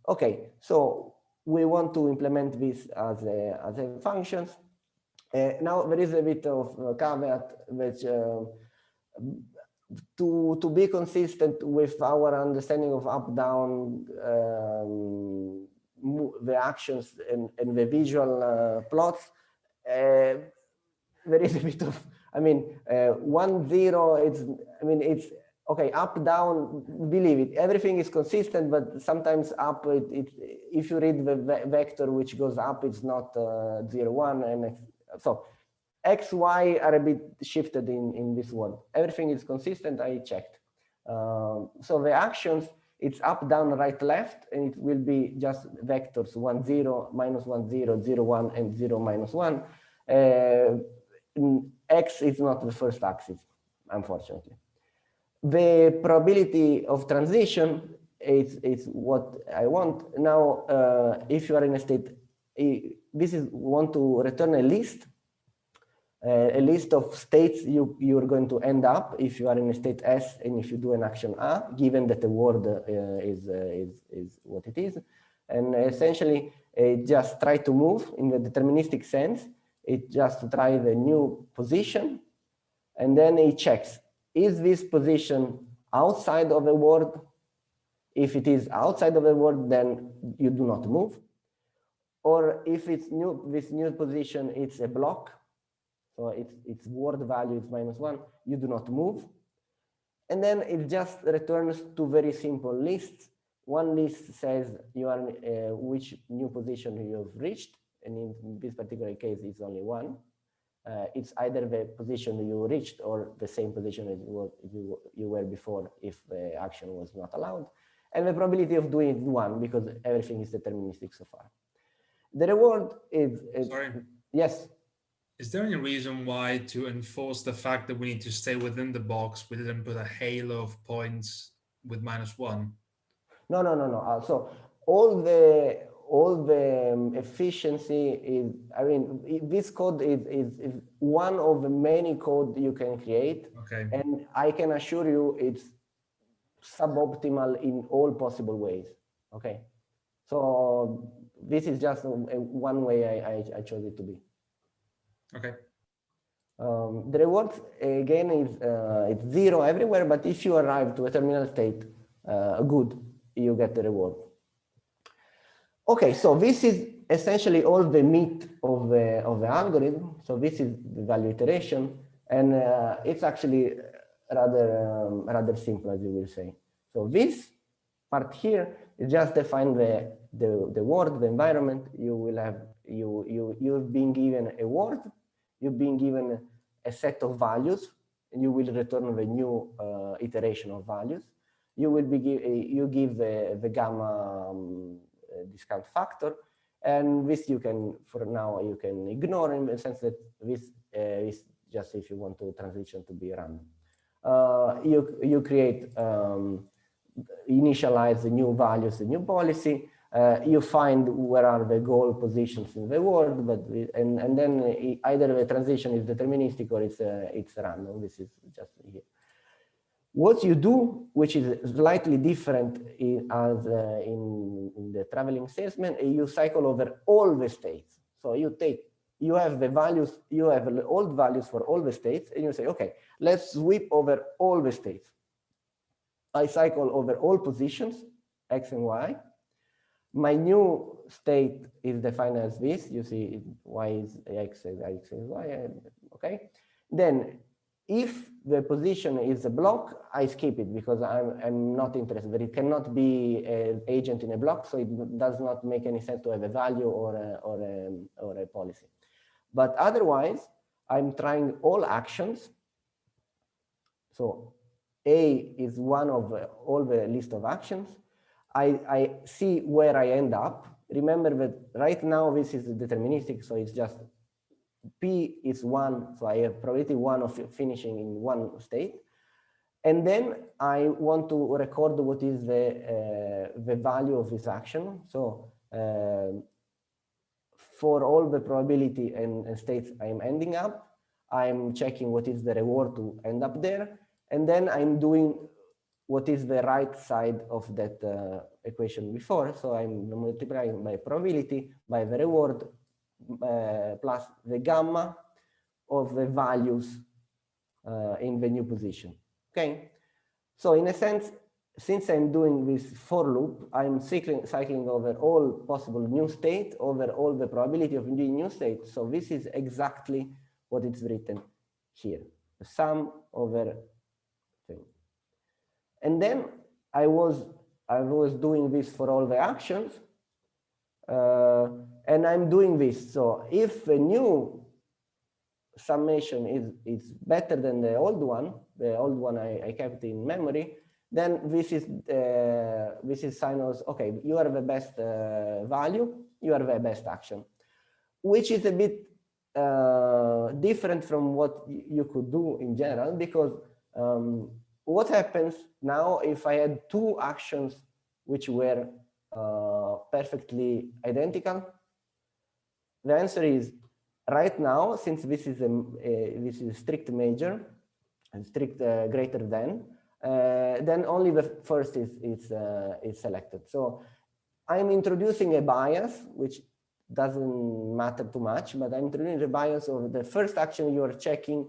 Okay, so we want to implement this as a functions. Now there is a bit of caveat which to be consistent with our understanding of up down the actions and the visual plots. There is a bit of, I mean, 1, 0, it's okay, up, down, believe it, everything is consistent, but sometimes up, if you read the vector which goes up, it's not 0, 1, and so X, Y are a bit shifted in this word. Everything is consistent, I checked. So the actions, it's up, down, right, left, and it will be just vectors 1, 0, -1, 0, 0, 1, and 0, -1. X is not the first axis, unfortunately. The probability of transition is what I want. Now, if you are in a state, this is want to return a list of states you are going to end up if you are in a state S and if you do an action A, given that the word is what it is. And essentially, just try to move in the deterministic sense. It just tries the new position, and then it checks, is this position outside of the word? If it is outside of the word, then you do not move. Or if it's new, this new position, it's a block, so its word value is -1, you do not move. And then it just returns two very simple lists. One list says you are which new position you have reached. And in this particular case, it's only one. It's either the position you reached or the same position as you were before if the action was not allowed. And the probability of doing it is 1 because everything is deterministic so far. The reward is... Sorry. Yes. Is there any reason why to enforce the fact that we need to stay within the box, we didn't put a halo of points with -1? No. So all the efficiency is, I mean, this code is one of the many code you can create. Okay. And I can assure you it's suboptimal in all possible ways. Okay. So this is just one way I chose it to be. Okay. The reward again is it's 0 everywhere, but if you arrive to a terminal state, good, you get the reward. Okay, so this is essentially all the meat of the algorithm. So this is the value iteration, and it's actually rather simple, as you will say. So this part here is just define the word, the environment. You will have, you've been given a word, you've been given a set of values, and you will return the new iteration of values. You will be you give the gamma discount factor, and this you can, for now, you can ignore in the sense that this is just if you want to transition to be random. You create, initialize the new values, the new policy. You find where are the goal positions in the world, but and then either the transition is deterministic or it's random. This is just here. What you do, which is slightly different in the traveling salesman, you cycle over all the states. So you have the values, you have the old values for all the states, and you say, okay, let's sweep over all the states. I cycle over all positions, X and Y. My new state is defined as this. You see Y is X is Y, okay? Then if the position is a block, I skip it because I'm not interested. But it cannot be an agent in a block, so it does not make any sense to have a value or a policy. But otherwise, I'm trying all actions. So A is one of all the list of actions. I see where I end up. Remember that right now this is deterministic, so it's just P is 1, so I have probability 1 of finishing in one state. And then I want to record what is the value of this action. So for all the probability and states I'm ending up, I'm checking what is the reward to end up there. And then I'm doing what is the right side of that equation before. So I'm multiplying my probability by the reward plus the gamma of the values in the new position. Okay. So in a sense, since I'm doing this for loop, I'm cycling over all possible new state, over all the probability of new state. So this is exactly what it's written here. The sum over thing. And then I was doing this for all the actions, and I'm doing this. So if a new summation is better than the old one I kept in memory, then this is sign as, okay, you are the best value, you are the best action, which is a bit different from what you could do in general, because what happens now if I had two actions which were perfectly identical? The answer is, right now, since this is strict major and strict greater than, then only the first is selected. So I'm introducing a bias, which doesn't matter too much, but I'm introducing the bias of the first action you are checking.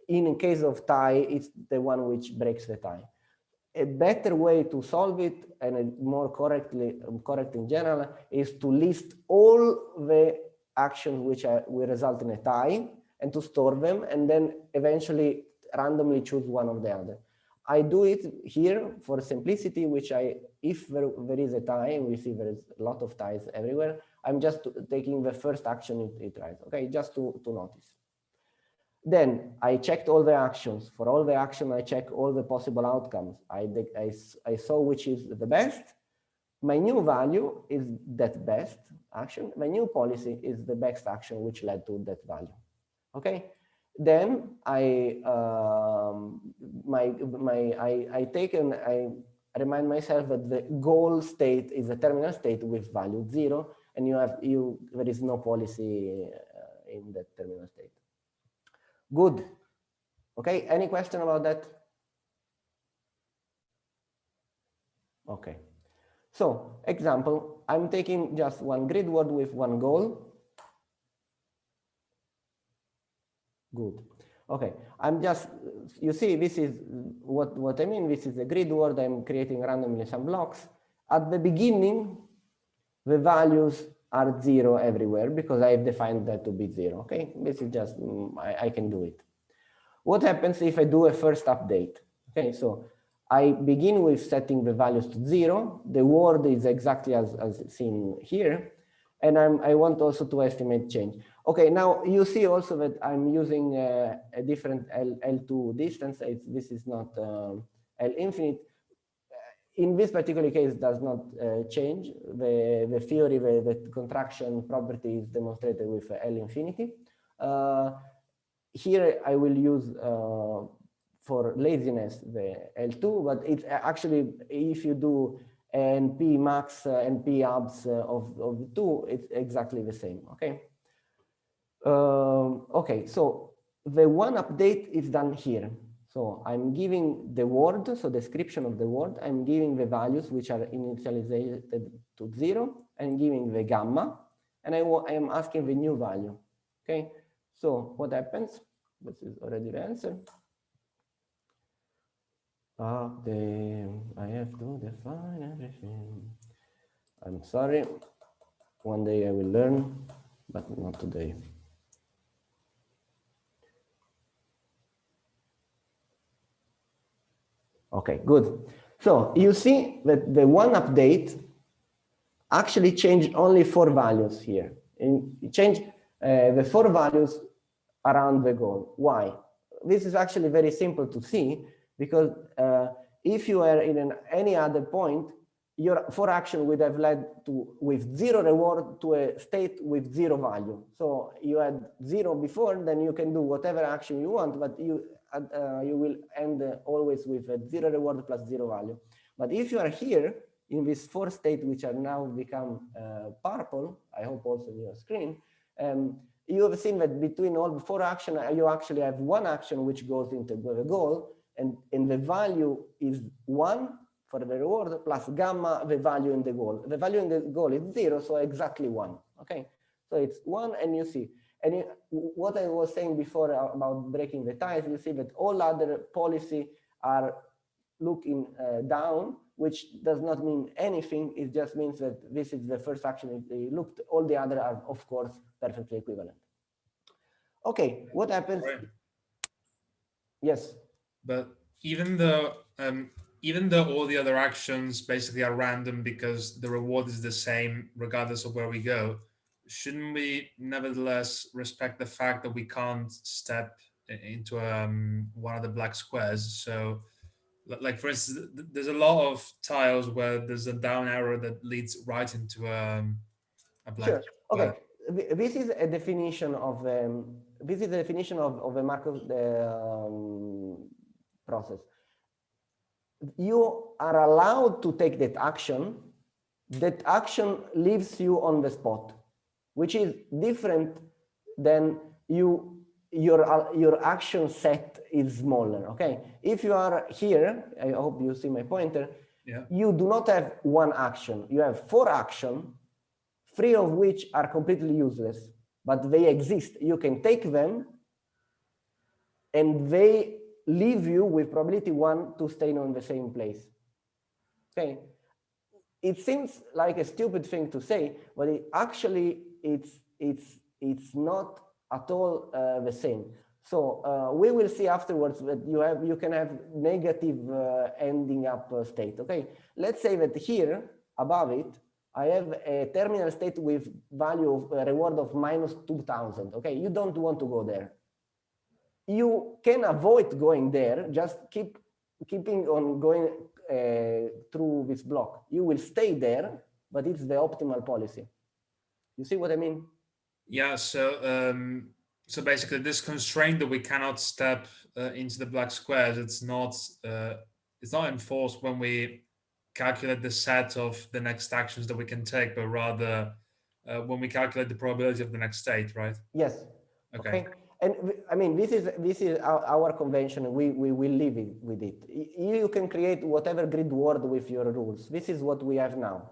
In case of tie, it's the one which breaks the tie. A better way to solve it, and a more correct in general, is to list all the actions which will result in a tie and to store them, and then eventually randomly choose one of the other. I do it here for simplicity, which if there is a tie, and we see there is a lot of ties everywhere, I'm just taking the first action it tries, okay, just to notice. Then I checked all the actions. For all the action, I check all the possible outcomes. I saw which is the best. My new value is that best action. My new policy is the best action which led to that value. Okay. Then I remind myself that the goal state is a terminal state with value 0, and there is no policy in that terminal state. Good. Okay, any question about that? Okay. So, example, I'm taking just one grid word with one goal. Good. Okay, I'm just, you see, this is what I mean. This is a grid word. I'm creating randomly some blocks. At the beginning, the values are 0 everywhere because I've defined that to be 0. Okay, this is just, I can do it. What happens if I do a first update? Okay, so I begin with setting the values to 0. The word is exactly as seen here. And I want also to estimate change. Okay, now you see also that I'm using a different L2 distance. This is not L infinite. In this particular case, does not change. The theory, the contraction property is demonstrated with L infinity. Here I will use for laziness the L2, but it's actually, if you do NP max, NP abs of the two, it's exactly the same, okay? Okay, so the one update is done here. So I'm giving the word, so description of the word, I'm giving the values which are initialized to 0, and giving the gamma, and I am asking the new value, okay? So what happens? This is already the answer. I have to define everything. I'm sorry. One day I will learn, but not today. Okay, good. So you see that the one update actually changed only 4 values here. And it changed the 4 values around the goal. Why? This is actually very simple to see, because if you are in any other point, your 4 action would have led to, with 0 reward, to a state with 0 value. So you had 0 before, then you can do whatever action you want, but you will end always with a 0 reward plus 0 value. But if you are here in this 4 state, which are now become purple, I hope also in your screen, you have seen that between all the 4 actions, you actually have 1 action which goes into the goal, and the value is 1 for the reward plus gamma, the value in the goal. The value in the goal is 0, so exactly 1. Okay, so it's 1, and you see. And what I was saying before about breaking the ties, you see that all other policy are looking down, which does not mean anything. It just means that this is the first action they looked. All the other are, of course, perfectly equivalent. Okay, what happens? Right. Yes. But even though all the other actions basically are random because the reward is the same regardless of where we go, shouldn't we nevertheless respect the fact that we can't step into one of the black squares? So, like for instance, there's a lot of tiles where there's a down arrow that leads right into a black Sure. square. Okay. This is a definition of a Markov process. You are allowed to take that action. That action leaves you on the spot, which is different than your action set is smaller. Okay, if you are here, I hope you see my pointer. Yeah. You do not have 1 action. You have 4 actions, 3 of which are completely useless, but they exist. You can take them, and they leave you with probability 1 to stay on the same place. Okay. It seems like a stupid thing to say, but it's not at all the same. So we will see afterwards that you can have negative ending up state. Okay, let's say that here above it I have a terminal state with value of reward of minus 2,000. Okay, you don't want to go there. You can avoid going there. Just keeping on going through this block. You will stay there, but it's the optimal policy. You see what I mean? Yeah. So basically, this constraint that we cannot step into the black squares, it's not enforced when we calculate the set of the next actions that we can take, but rather when we calculate the probability of the next state, right? Yes. Okay. And I mean, this is our convention. We will live with it. You can create whatever grid word with your rules. This is what we have now.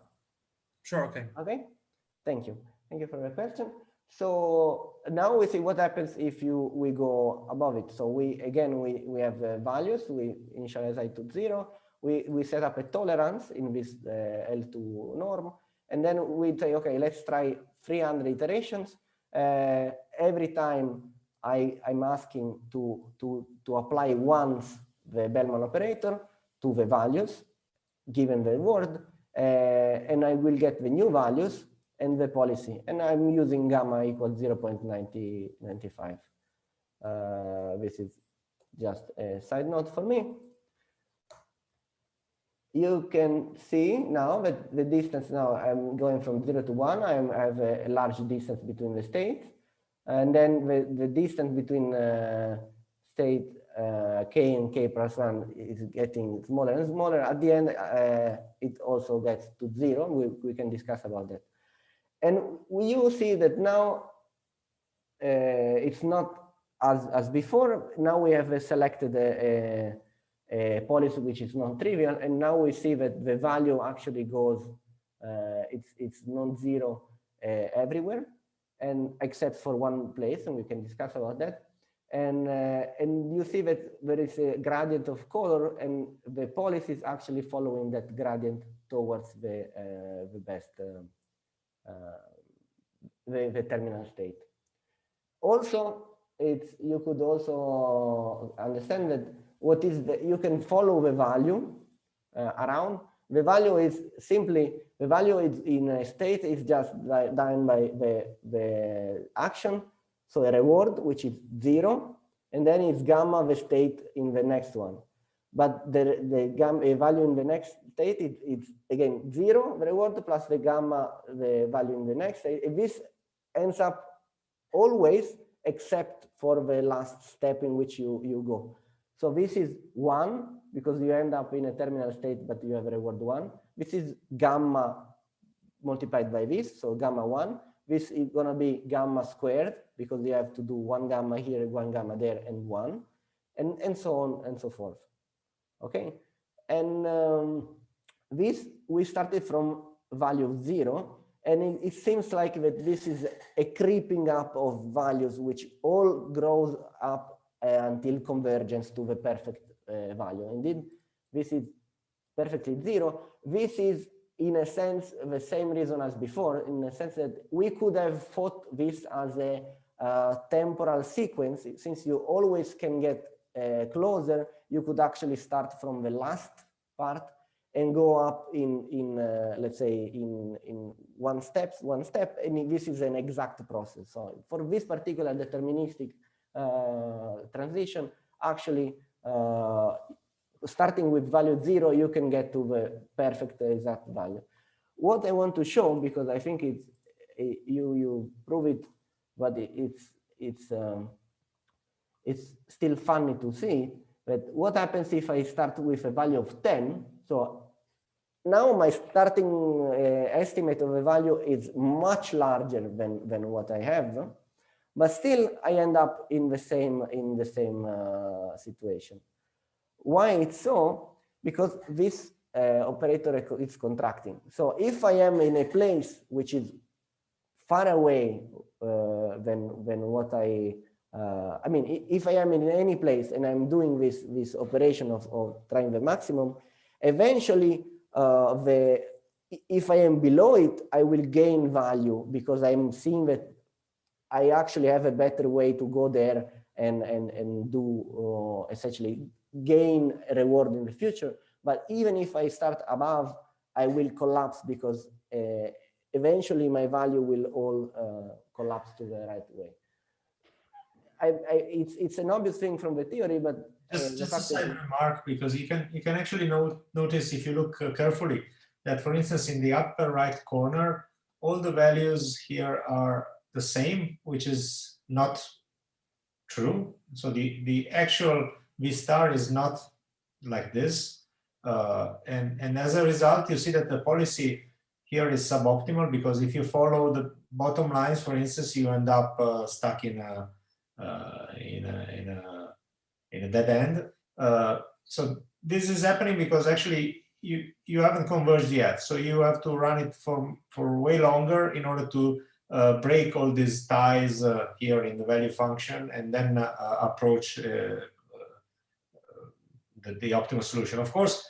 Sure. Okay. Okay. Thank you. Thank you for the question. So now we see what happens if we go above it. So we have values. We initialize it to 0. We set up a tolerance in this L2 norm, and then we say, okay, let's try 300 iterations. Every time I'm asking to apply once the Bellman operator. to the values given the reward, and I will get the new values and the policy, and I'm using gamma equals 0.9095. This is just a side note for me. You can see now that the distance now, I'm going from 0 to 1, I have a large distance between the states, and then the distance between state k and k plus 1 is getting smaller and smaller. At the end, it also gets to 0. We can discuss about that. And you see that now it's not as before. Now we have selected a policy which is non-trivial, and now we see that the value actually goes, it's non-zero everywhere, and except for one place, and we can discuss about that. And you see that there is a gradient of color, and the policy is actually following that gradient towards the best, the terminal state. Also, you could also understand that what is you can follow the value around. The value is simply, the value is in a state is just done by the action. So a reward, which is 0, and then it's gamma the state in the next one. But the gamma value in the next state, it's again 0, the reward, plus the gamma, the value in the next state. This ends up always except for the last step in which you go. So this is 1, because you end up in a terminal state, but you have a reward 1. This is gamma multiplied by this, so gamma 1. This is going to be gamma squared, because you have to do 1 gamma here, 1 gamma there, and 1, and so on and so forth. Okay, and this, we started from value of 0, and it seems like that this is a creeping up of values which all grows up until convergence to the perfect value. Indeed, this is perfectly 0. This is, in a sense, the same reason as before, in the sense that we could have thought this as a temporal sequence. Since you always can get closer, you could actually start from the last part and go up in let's say, in one step, and this is an exact process. So for this particular deterministic transition, actually, starting with value 0, you can get to the perfect exact value. What I want to show, because I think it's you prove it, but it's still funny to see that what happens if I start with a value of 10. So now my starting estimate of a value is much larger than what I have, but still I end up in the same situation. Why it's so? Because this operator is contracting. So if I am in a place which is far away than what I mean, if I am in any place and I'm doing this operation of trying the maximum, eventually if I am below it, I will gain value, because I'm seeing that I actually have a better way to go there and do essentially gain a reward in the future. But even if I start above, I will collapse, because eventually my value will all collapse to the right way. It's an obvious thing from the theory, but just a side remark, because you can actually notice, if you look carefully, that, for instance, in the upper right corner, all the values here are the same, which is not true. So the actual V star is not like this, and as a result, you see that the policy here is suboptimal, because if you follow the bottom lines, for instance, you end up stuck in a dead end. So this is happening because actually you haven't converged yet. So you have to run it for way longer in order to break all these ties here in the value function, and then approach the optimal solution. Of course,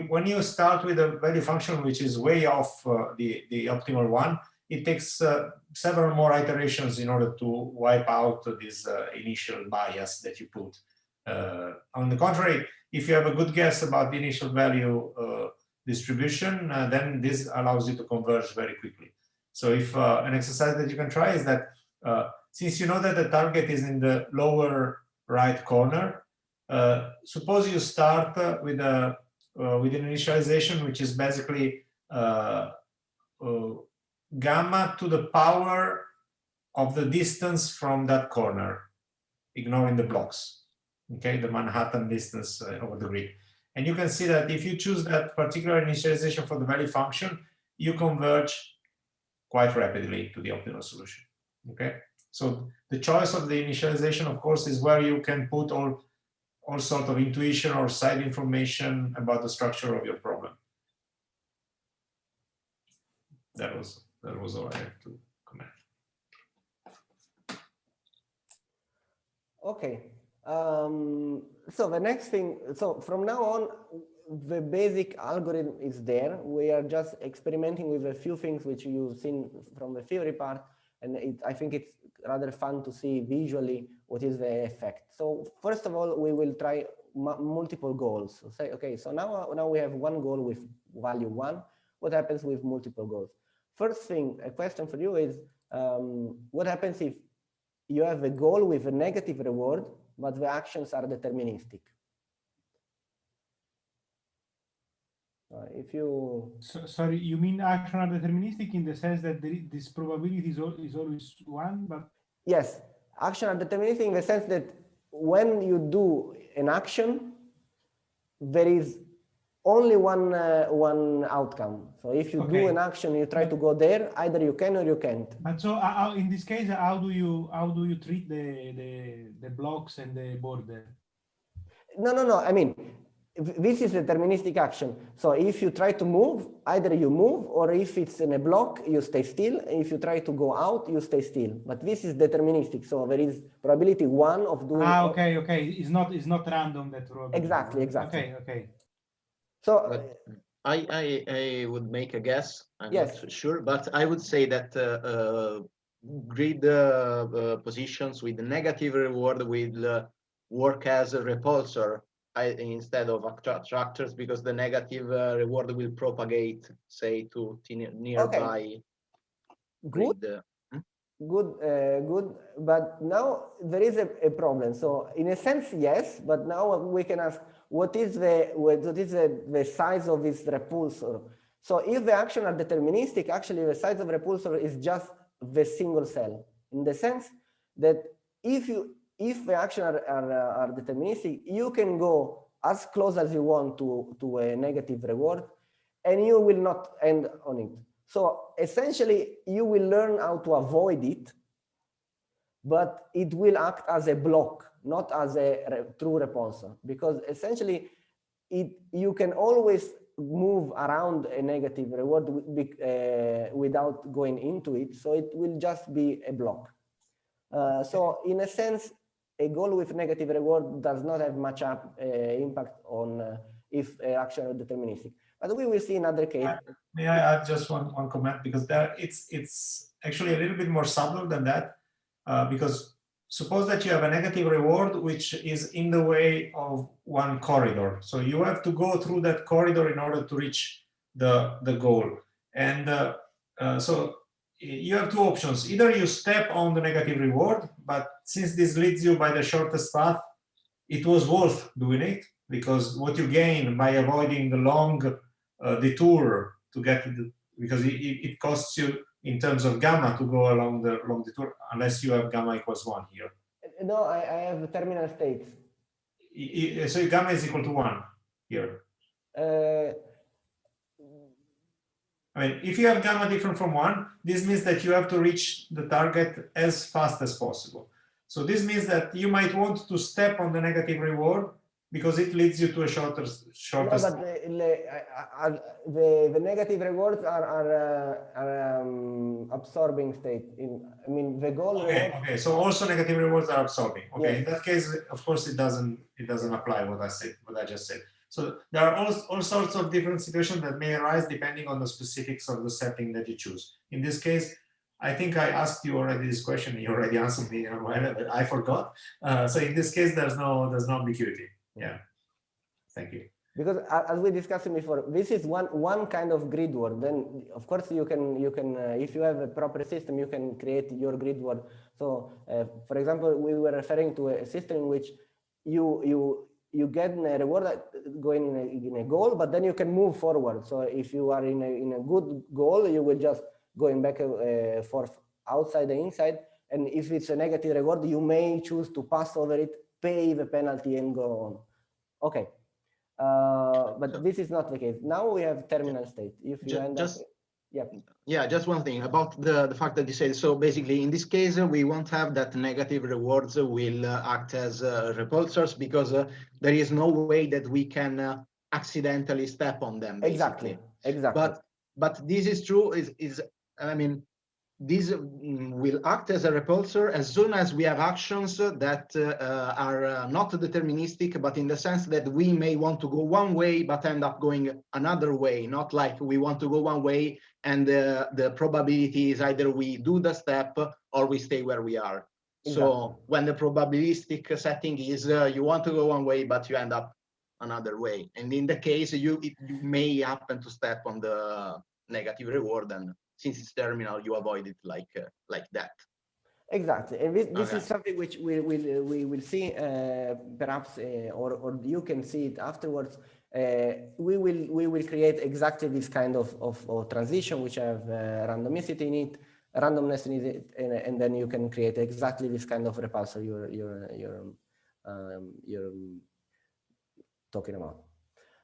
when you start with a value function which is way off the optimal one, it takes several more iterations in order to wipe out this initial bias that you put. On the contrary, if you have a good guess about the initial value distribution, then this allows you to converge very quickly. So if an exercise that you can try is that since you know that the target is in the lower right corner, suppose you start with an initialization which is basically gamma to the power of the distance from that corner, ignoring the blocks, okay, the Manhattan distance over the grid. And you can see that if you choose that particular initialization for the value function, you converge quite rapidly to the optimal solution, okay? So the choice of the initialization, of course, is where you can put all sort of intuition or side information about the structure of your problem. That was all I have to comment. Okay. So the next thing, so from now on, the basic algorithm is there. We are just experimenting with a few things which you've seen from the theory part, and I think it's rather fun to see visually what is the effect. So first of all, we will try multiple goals. So say, okay, so now we have one goal with value 1. What happens with multiple goals? First thing, a question for you is, what happens if you have a goal with a negative reward, but the actions are deterministic? If you... Sorry, you mean action are deterministic in the sense that this probability is always 1, but... Yes, action are deterministic in the sense that when you do an action, there is only one outcome. So if you do an action, you try to go there, either you can or you can't. But so in this case, how do you treat the blocks and the border? No. I mean, this is a deterministic action. So if you try to move, either you move, or if it's in a block, you stay still. If you try to go out, you stay still. But this is deterministic. So there is probability 1 of doing. Okay. It's not random, that probability. Exactly. Okay. So I would make a guess. I'm yes. not sure, but I would say that grid positions with negative reward will work as a repulsor instead of attractors, because the negative reward will propagate, say, to nearby. Good. Good. But now there is a problem. So in a sense, yes. But now we can ask, what is the size of this repulsor? So if the actions are deterministic, actually the size of repulsor is just the single cell, in the sense that if the actions are deterministic, you can go as close as you want to a negative reward, and you will not end on it. So essentially, you will learn how to avoid it, but it will act as a block, not as a true repulsor, because essentially, you can always move around a negative reward without going into it, so it will just be a block. So in a sense, a goal with negative reward does not have much impact on if action are deterministic. But we will see in other cases. May I add just one comment, because it's actually a little bit more subtle than that, because suppose that you have a negative reward which is in the way of one corridor. So you have to go through that corridor in order to reach the goal. And so you have two options. Either you step on the negative reward, but since this leads you by the shortest path, it was worth doing it, because what you gain by avoiding the long detour to get to the, because it costs you in terms of gamma to go along the long detour, unless you have gamma equals 1 here. No, I have the terminal states. So gamma is equal to 1 here. I mean, if you have gamma different from 1, this means that you have to reach the target as fast as possible. So this means that you might want to step on the negative reward because it leads you to a shortest. No, but the negative rewards are absorbing state. I mean, the goal. Okay. So also negative rewards are absorbing. Okay. Yes. In that case, of course, it doesn't apply what I just said. So there are all sorts of different situations that may arise depending on the specifics of the setting that you choose. In this case, I think I asked you already this question. You already answered me, but I forgot. So in this case, there's no ambiguity. Yeah. Thank you. Because as we discussed before, this is one kind of grid word. Then of course you can if you have a proper system, you can create your grid word. So for example, we were referring to a system in which you get a reward going in a goal, but then you can move forward. So if you are in a good goal, you will just going back for outside the inside. And if it's a negative reward, you may choose to pass over it, pay the penalty, and go on. Okay. But this is not the case. Now we have terminal state. If you end up, yeah, just one thing about the fact that you said, so basically in this case, we won't have that negative rewards will act as repulsors, because there is no way that we can accidentally step on them, basically. Exactly. But this is true, I mean, this will act as a repulsor as soon as we have actions that are not deterministic, but in the sense that we may want to go one way, but end up going another way, not like we want to go one way and the probability is either we do the step or we stay where we are. Exactly. So when the probabilistic setting is you want to go one way, but you end up another way. And in the case, you may happen to step on the negative reward, and since it's terminal, you avoid it like that. Exactly, and this is something which we will see perhaps, or you can see it afterwards. We will create exactly this kind of transition which have randomness in it, and then you can create exactly this kind of repulsor you're talking about.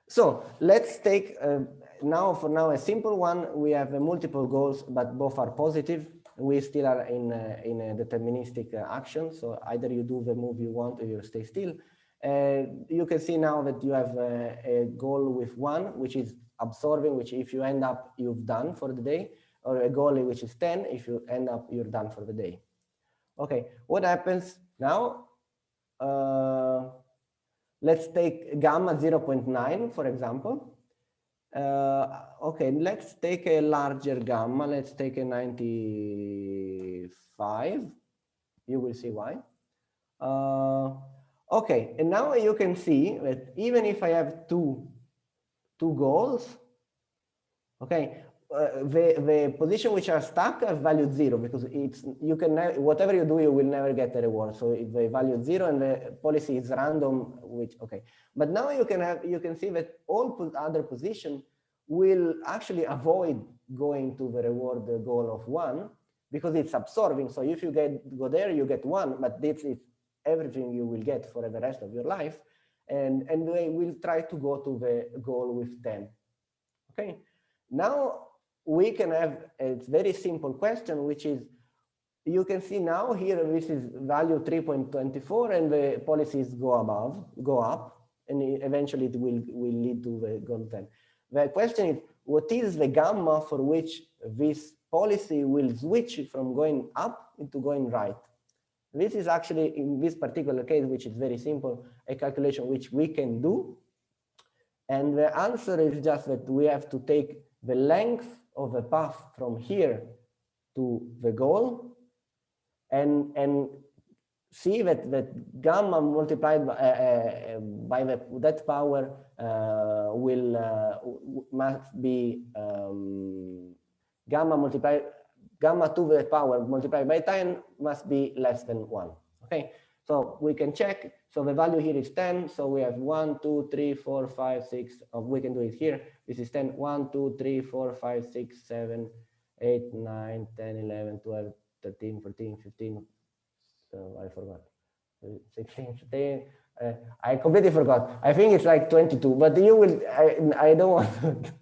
So let's take for now a simple one. We have multiple goals, but both are positive. We still are in a deterministic action. So either you do the move you want or you stay still. You can see now that you have a goal with 1, which is absorbing, which if you end up, you've done for the day, or a goal which is 10, if you end up, you're done for the day. Okay, what happens now? Let's take gamma 0.9, for example. Okay, let's take a larger gamma. Let's take a 95. You will see why. Okay, and now you can see that even if I have two goals, okay, the position which are stuck have value 0, because you can whatever you do, you will never get a reward. So if the value 0 and the policy is random, which okay. But now you can see that all other positions will actually avoid going to the reward goal of 1, because it's absorbing. So if you go there, you get 1, but this is everything you will get for the rest of your life, and they will try to go to the goal with 10. Okay, now we can have a very simple question, which is, you can see now here, this is value 3.24, and the policies go up, and eventually it will lead to the goal 10. The question is, what is the gamma for which this policy will switch from going up into going right? This is actually, in this particular case, which is very simple, a calculation which we can do. And the answer is just that we have to take the length of the path from here to the goal, and see that gamma multiplied by that power must be gamma to the power multiplied by 10 must be less than 1. Okay, so we can check. So the value here is 10. So we have 1, 2, 3, 4, 5, 6. We can do it here. This is 10. 1, 2, 3, 4, 5, 6, 7, 8, 9, 10, 11, 12, 13, 14, 15. So I forgot. 16, 17. I completely forgot. I think it's like 22, but you will, I don't want to.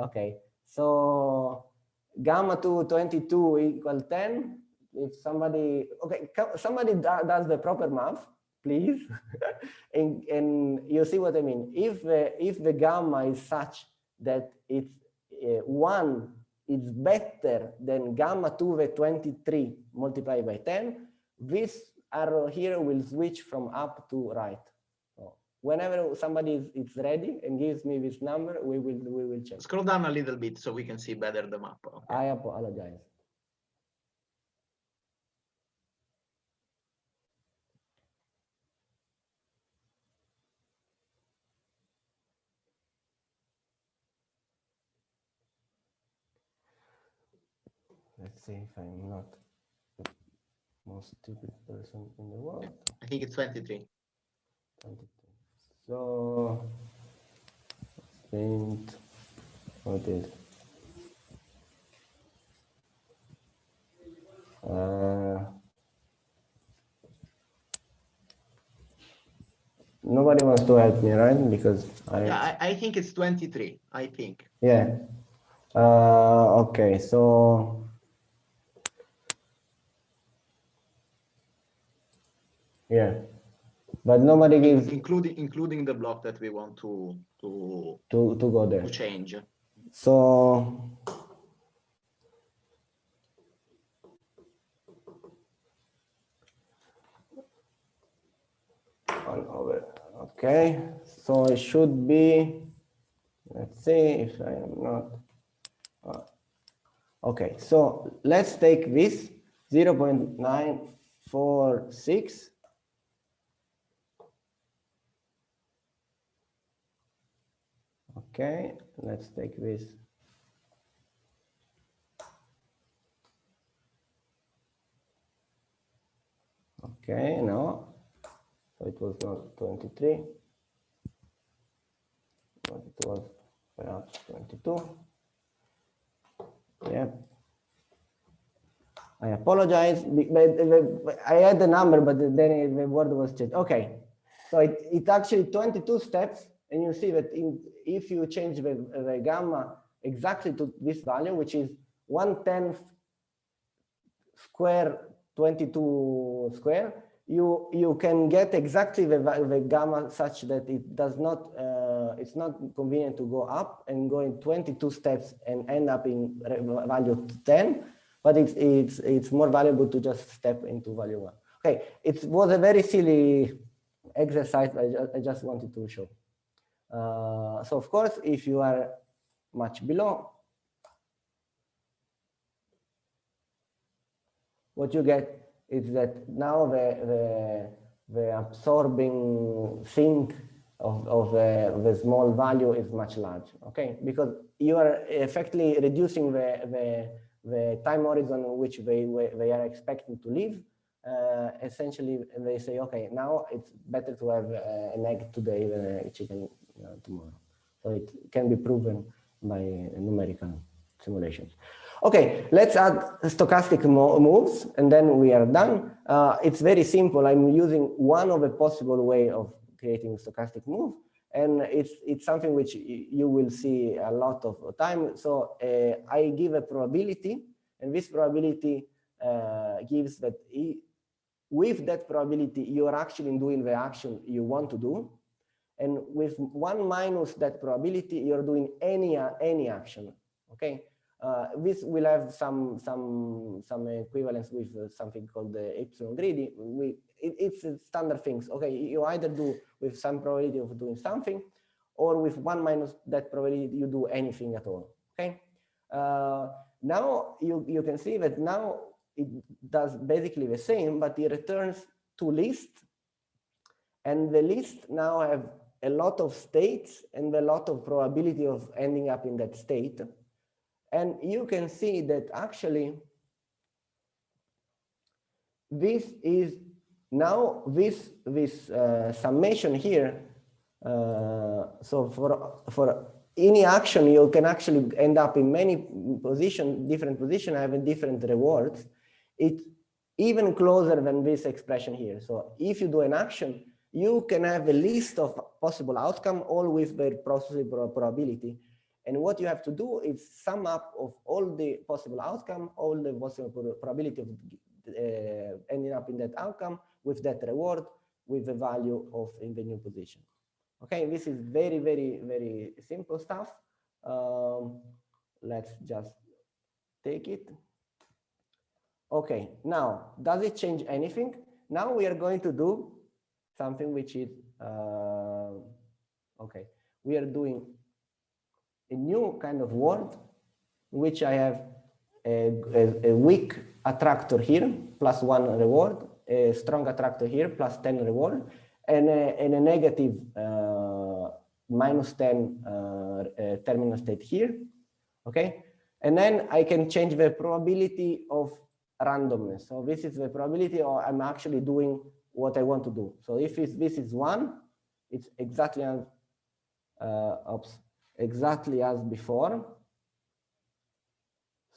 Okay, so gamma to 22 equal 10. If somebody, okay, somebody does the proper math, please. and you see what I mean. If the gamma is such that it's 1 is better than gamma to the 23 multiplied by 10, this arrow here will switch from up to right. So whenever somebody is ready and gives me this number, we will check. Scroll down a little bit so we can see better the map. Okay. I apologize. see if I'm not the most stupid person in the world. I think it's 23. 23. So, paint, what is nobody wants to help me, right? Because Yeah, I think it's 23. I think. yeah. Okay, so yeah, but nobody gives including the block that we want to go there to change. So okay, so it should be, let's see if I am not okay, so let's take this 0.946. Okay, let's take this. Okay, no, so it was not 23, but it was perhaps 22. Yeah. I apologize, but I had the number, but then the word was changed. Okay, so it's actually 22 steps, and you see that if you change the gamma exactly to this value, which is 1/10 square 22 square, you can get exactly the gamma such that it does not it's not convenient to go up and go in 22 steps and end up in value 10. But it's more valuable to just step into value 1. Okay, it was a very silly exercise. I just wanted to show. So of course, if you are much below, what you get is that now the absorbing sink of the small value is much larger. Okay, because you are effectively reducing the time horizon in which they are expecting to live. Essentially, they say, okay, now it's better to have an egg today than a chicken tomorrow. So it can be proven by numerical simulations. Okay, let's add stochastic moves, and then we are done. It's very simple. I'm using one of the possible way of creating stochastic move. And it's something which you will see a lot of time. So I give a probability, and this probability gives that with that probability, you are actually doing the action you want to do. And with 1 minus that probability, you're doing any action. Okay, this will have some equivalence with something called the epsilon greedy. It's standard things. Okay, you either do with some probability of doing something, or with 1 minus that probability you do anything at all. Okay, now you can see that now it does basically the same, but it returns 2 lists, and the list now have a lot of states and a lot of probability of ending up in that state. And you can see that actually this is now this summation here. So for any action, you can actually end up in many positions, different positions, having different rewards. It's even closer than this expression here. So if you do an action, you can have a list of possible outcome, all with the possible probability. And what you have to do is sum up of all the possible outcome, all the possible probability of ending up in that outcome with that reward, with the value of in the new position. Okay, this is very, very, very simple stuff. Let's just take it. Okay, now, does it change anything? Now we are going to do something which is, okay, we are doing a new kind of word, which I have a weak attractor here, +1 reward, a strong attractor here, +10 reward, and a negative -10 terminal state here, okay? And then I can change the probability of randomness. So this is the probability or I'm actually doing what I want to do. So if this is 1, it's exactly as exactly as before.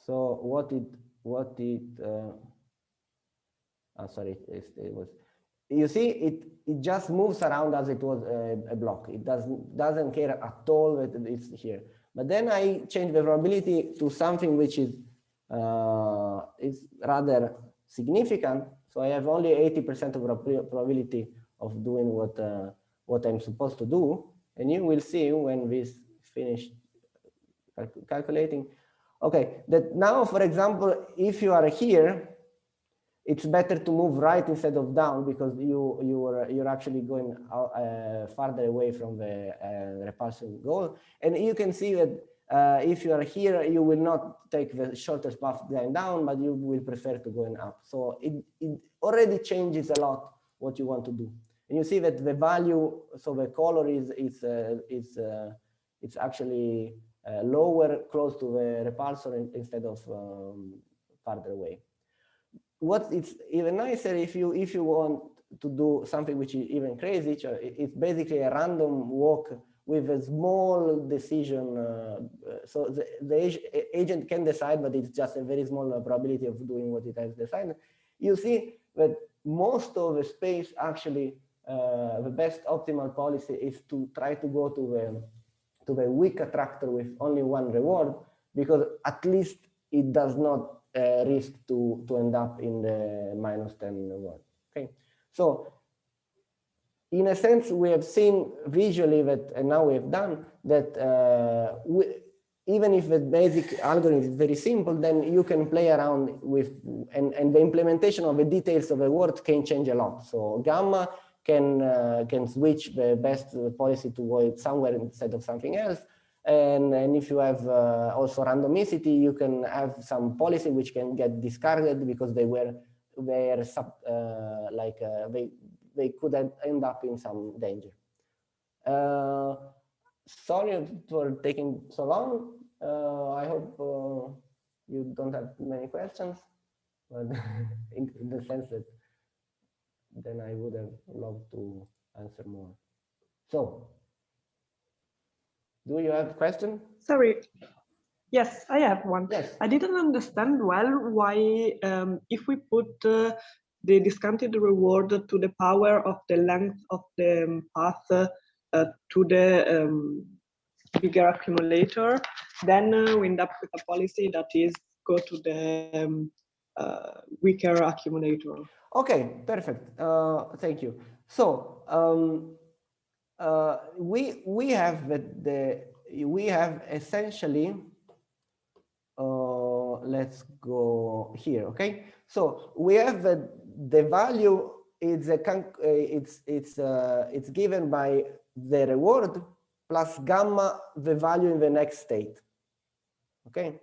So sorry, it was, you see, it just moves around as it was a block. It doesn't care at all that it's here. But then I change the probability to something which is rather significant. So I have only 80% of probability of doing what I'm supposed to do. And you will see when this finished calculating. Okay, that now, for example, if you are here, it's better to move right instead of down because you're actually going out, farther away from the repulsion goal. And you can see that if you are here, you will not take the shortest path going down, but you will prefer to going up. So it already changes a lot what you want to do. And you see that the value, so the color it's actually lower, close to the repulsor instead of farther away. What it's even nicer if you want to do something which is even crazy, it's basically a random walk with a small decision. So the agent can decide, but it's just a very small probability of doing what it has decided. You see that most of the space actually, the best optimal policy is to try to go to the weak attractor with only one reward, because at least it does not risk to end up in the -10 world. Okay, so in a sense, we have seen visually that, and now we have done that. Even if the basic algorithm is very simple, then you can play around with, and the implementation of the details of the word can change a lot. So gamma can switch the best policy to avoid somewhere instead of something else. And if you have also randomicity, you can have some policy which can get discarded because they could end up in some danger. Sorry for taking so long. I hope you don't have many questions, but in the sense that then I would have loved to answer more. So, do you have a question? Sorry. Yes, I have one. Yes. I didn't understand well why, if we put the discounted reward to the power of the length of the path to the bigger accumulator, then we end up with a policy that is go to the weaker accumulator. Okay, perfect. Thank you. So we have essentially. Let's go here. Okay, so we have the value is it's given by the reward plus gamma, the value in the next state. Okay,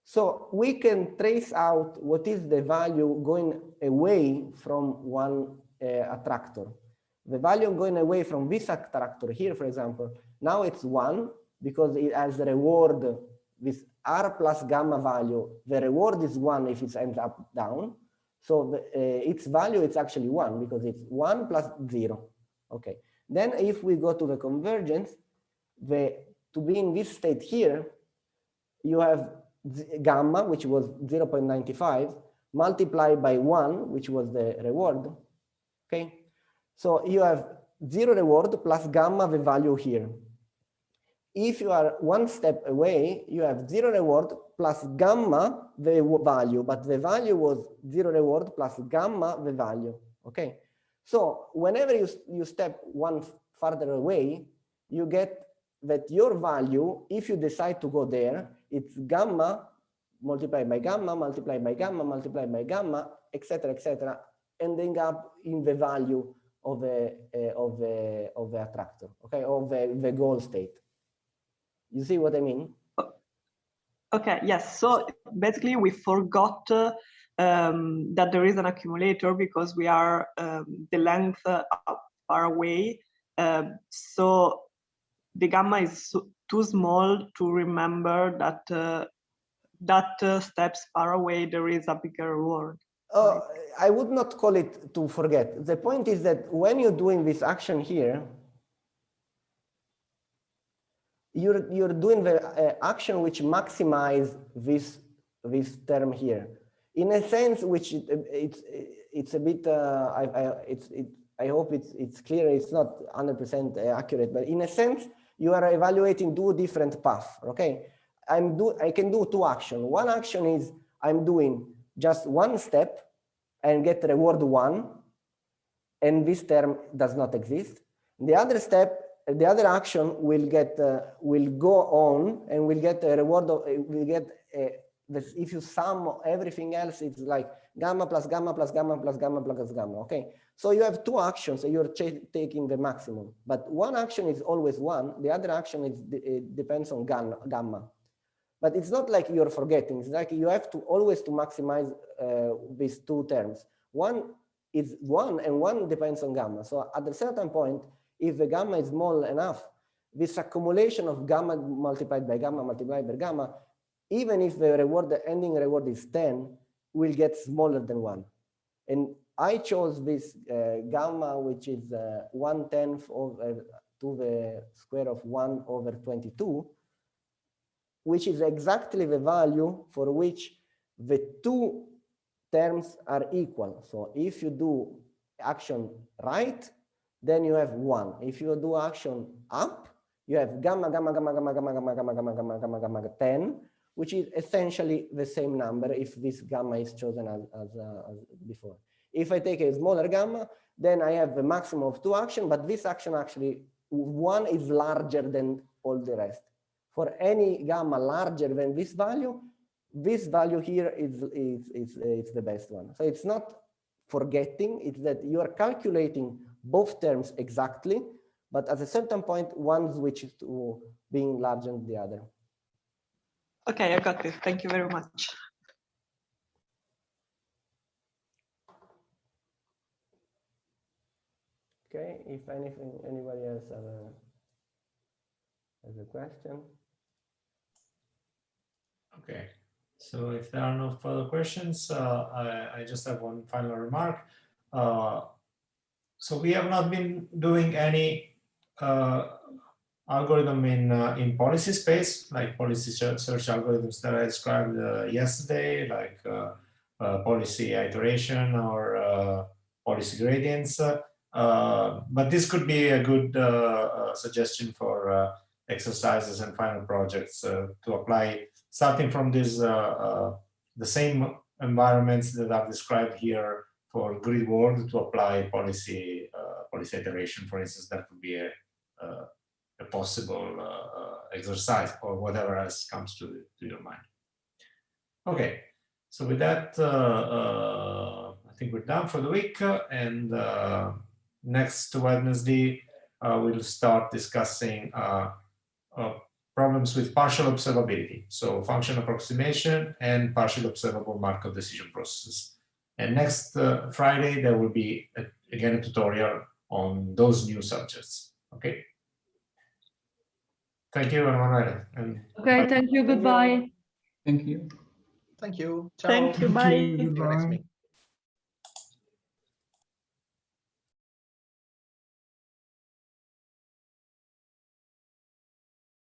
so we can trace out what is the value going away from one attractor. The value going away from this attractor here, for example, now it's 1 because it has the reward with R plus gamma value. The reward is 1 if it ends up down. So its value is actually 1 because it's 1 plus 0. Okay. Then if we go to the convergence, to be in this state here, you have gamma, which was 0.95, multiplied by 1, which was the reward. Okay. So you have 0 reward plus gamma, the value here. If you are one step away, you have 0 reward plus gamma, the value, but the value was 0 reward plus gamma, the value. Okay. So whenever you step one farther away, you get that your value, if you decide to go there, it's gamma multiplied by gamma, multiplied by gamma, multiplied by gamma, etc., ending up in the value of the attractor, okay, of the goal state. You see what I mean? Okay, yes. So basically we forgot that there is an accumulator because we are the length far away. So the gamma is too small to remember that that steps far away, there is a bigger reward. I would not call it to forget. The point is that when you're doing this action here, you're doing the action which maximize this term here. In a sense, which it's a bit I hope it's clear. It's not 100% accurate, but in a sense, you are evaluating two different paths. Okay, I can do two actions. One action is I'm doing just one step and get reward 1, and this term does not exist. The other step, the other action will go on and will get a reward of, will get if you sum everything else, it's like gamma plus gamma plus gamma plus gamma plus gamma. Okay, so you have two actions and you're taking the maximum, but one action is always 1, the other action is it depends on gamma. But it's not like you're forgetting. It's like you have to always to maximize these two terms. One is 1 and 1 depends on gamma. So at a certain point, if the gamma is small enough, this accumulation of gamma multiplied by gamma, even if the reward, the ending reward is 10, will get smaller than 1. And I chose this gamma, which is 1/10 to the square of 1 over 22, which is exactly the value for which the two terms are equal. So if you do action right, then you have 1. If you do action up, you have gamma 10, which is essentially the same number if this gamma is chosen as before. If I take a smaller gamma, then I have the maximum of 2 actions, but this action actually, 1 is larger than all the rest. For any gamma larger than this value here is the best one. So it's not forgetting, it's that you are calculating both terms exactly, but at a certain point, one switches to being larger than the other. Okay, I got it. Thank you very much. Okay, if anybody else has a question. Okay, so if there are no further questions, I just have one final remark. So we have not been doing any algorithm in policy space, like policy search algorithms that I described yesterday, like policy iteration or policy gradients. But this could be a good suggestion for exercises and final projects to apply, starting from this the same environments that I've described here for grid world to apply policy iteration. For instance, that would be a possible exercise, or whatever else comes to your mind. Okay, so with that, I think we're done for the week, and next Wednesday we'll start discussing problems with partial observability, so function approximation and partially observable Markov decision processes. And next Friday there will be again a tutorial on those new subjects. Okay. Thank you, Emanuele. Okay, thank you. Goodbye. Thank you. Thank you. Ciao. Thank you. Bye. See you next week.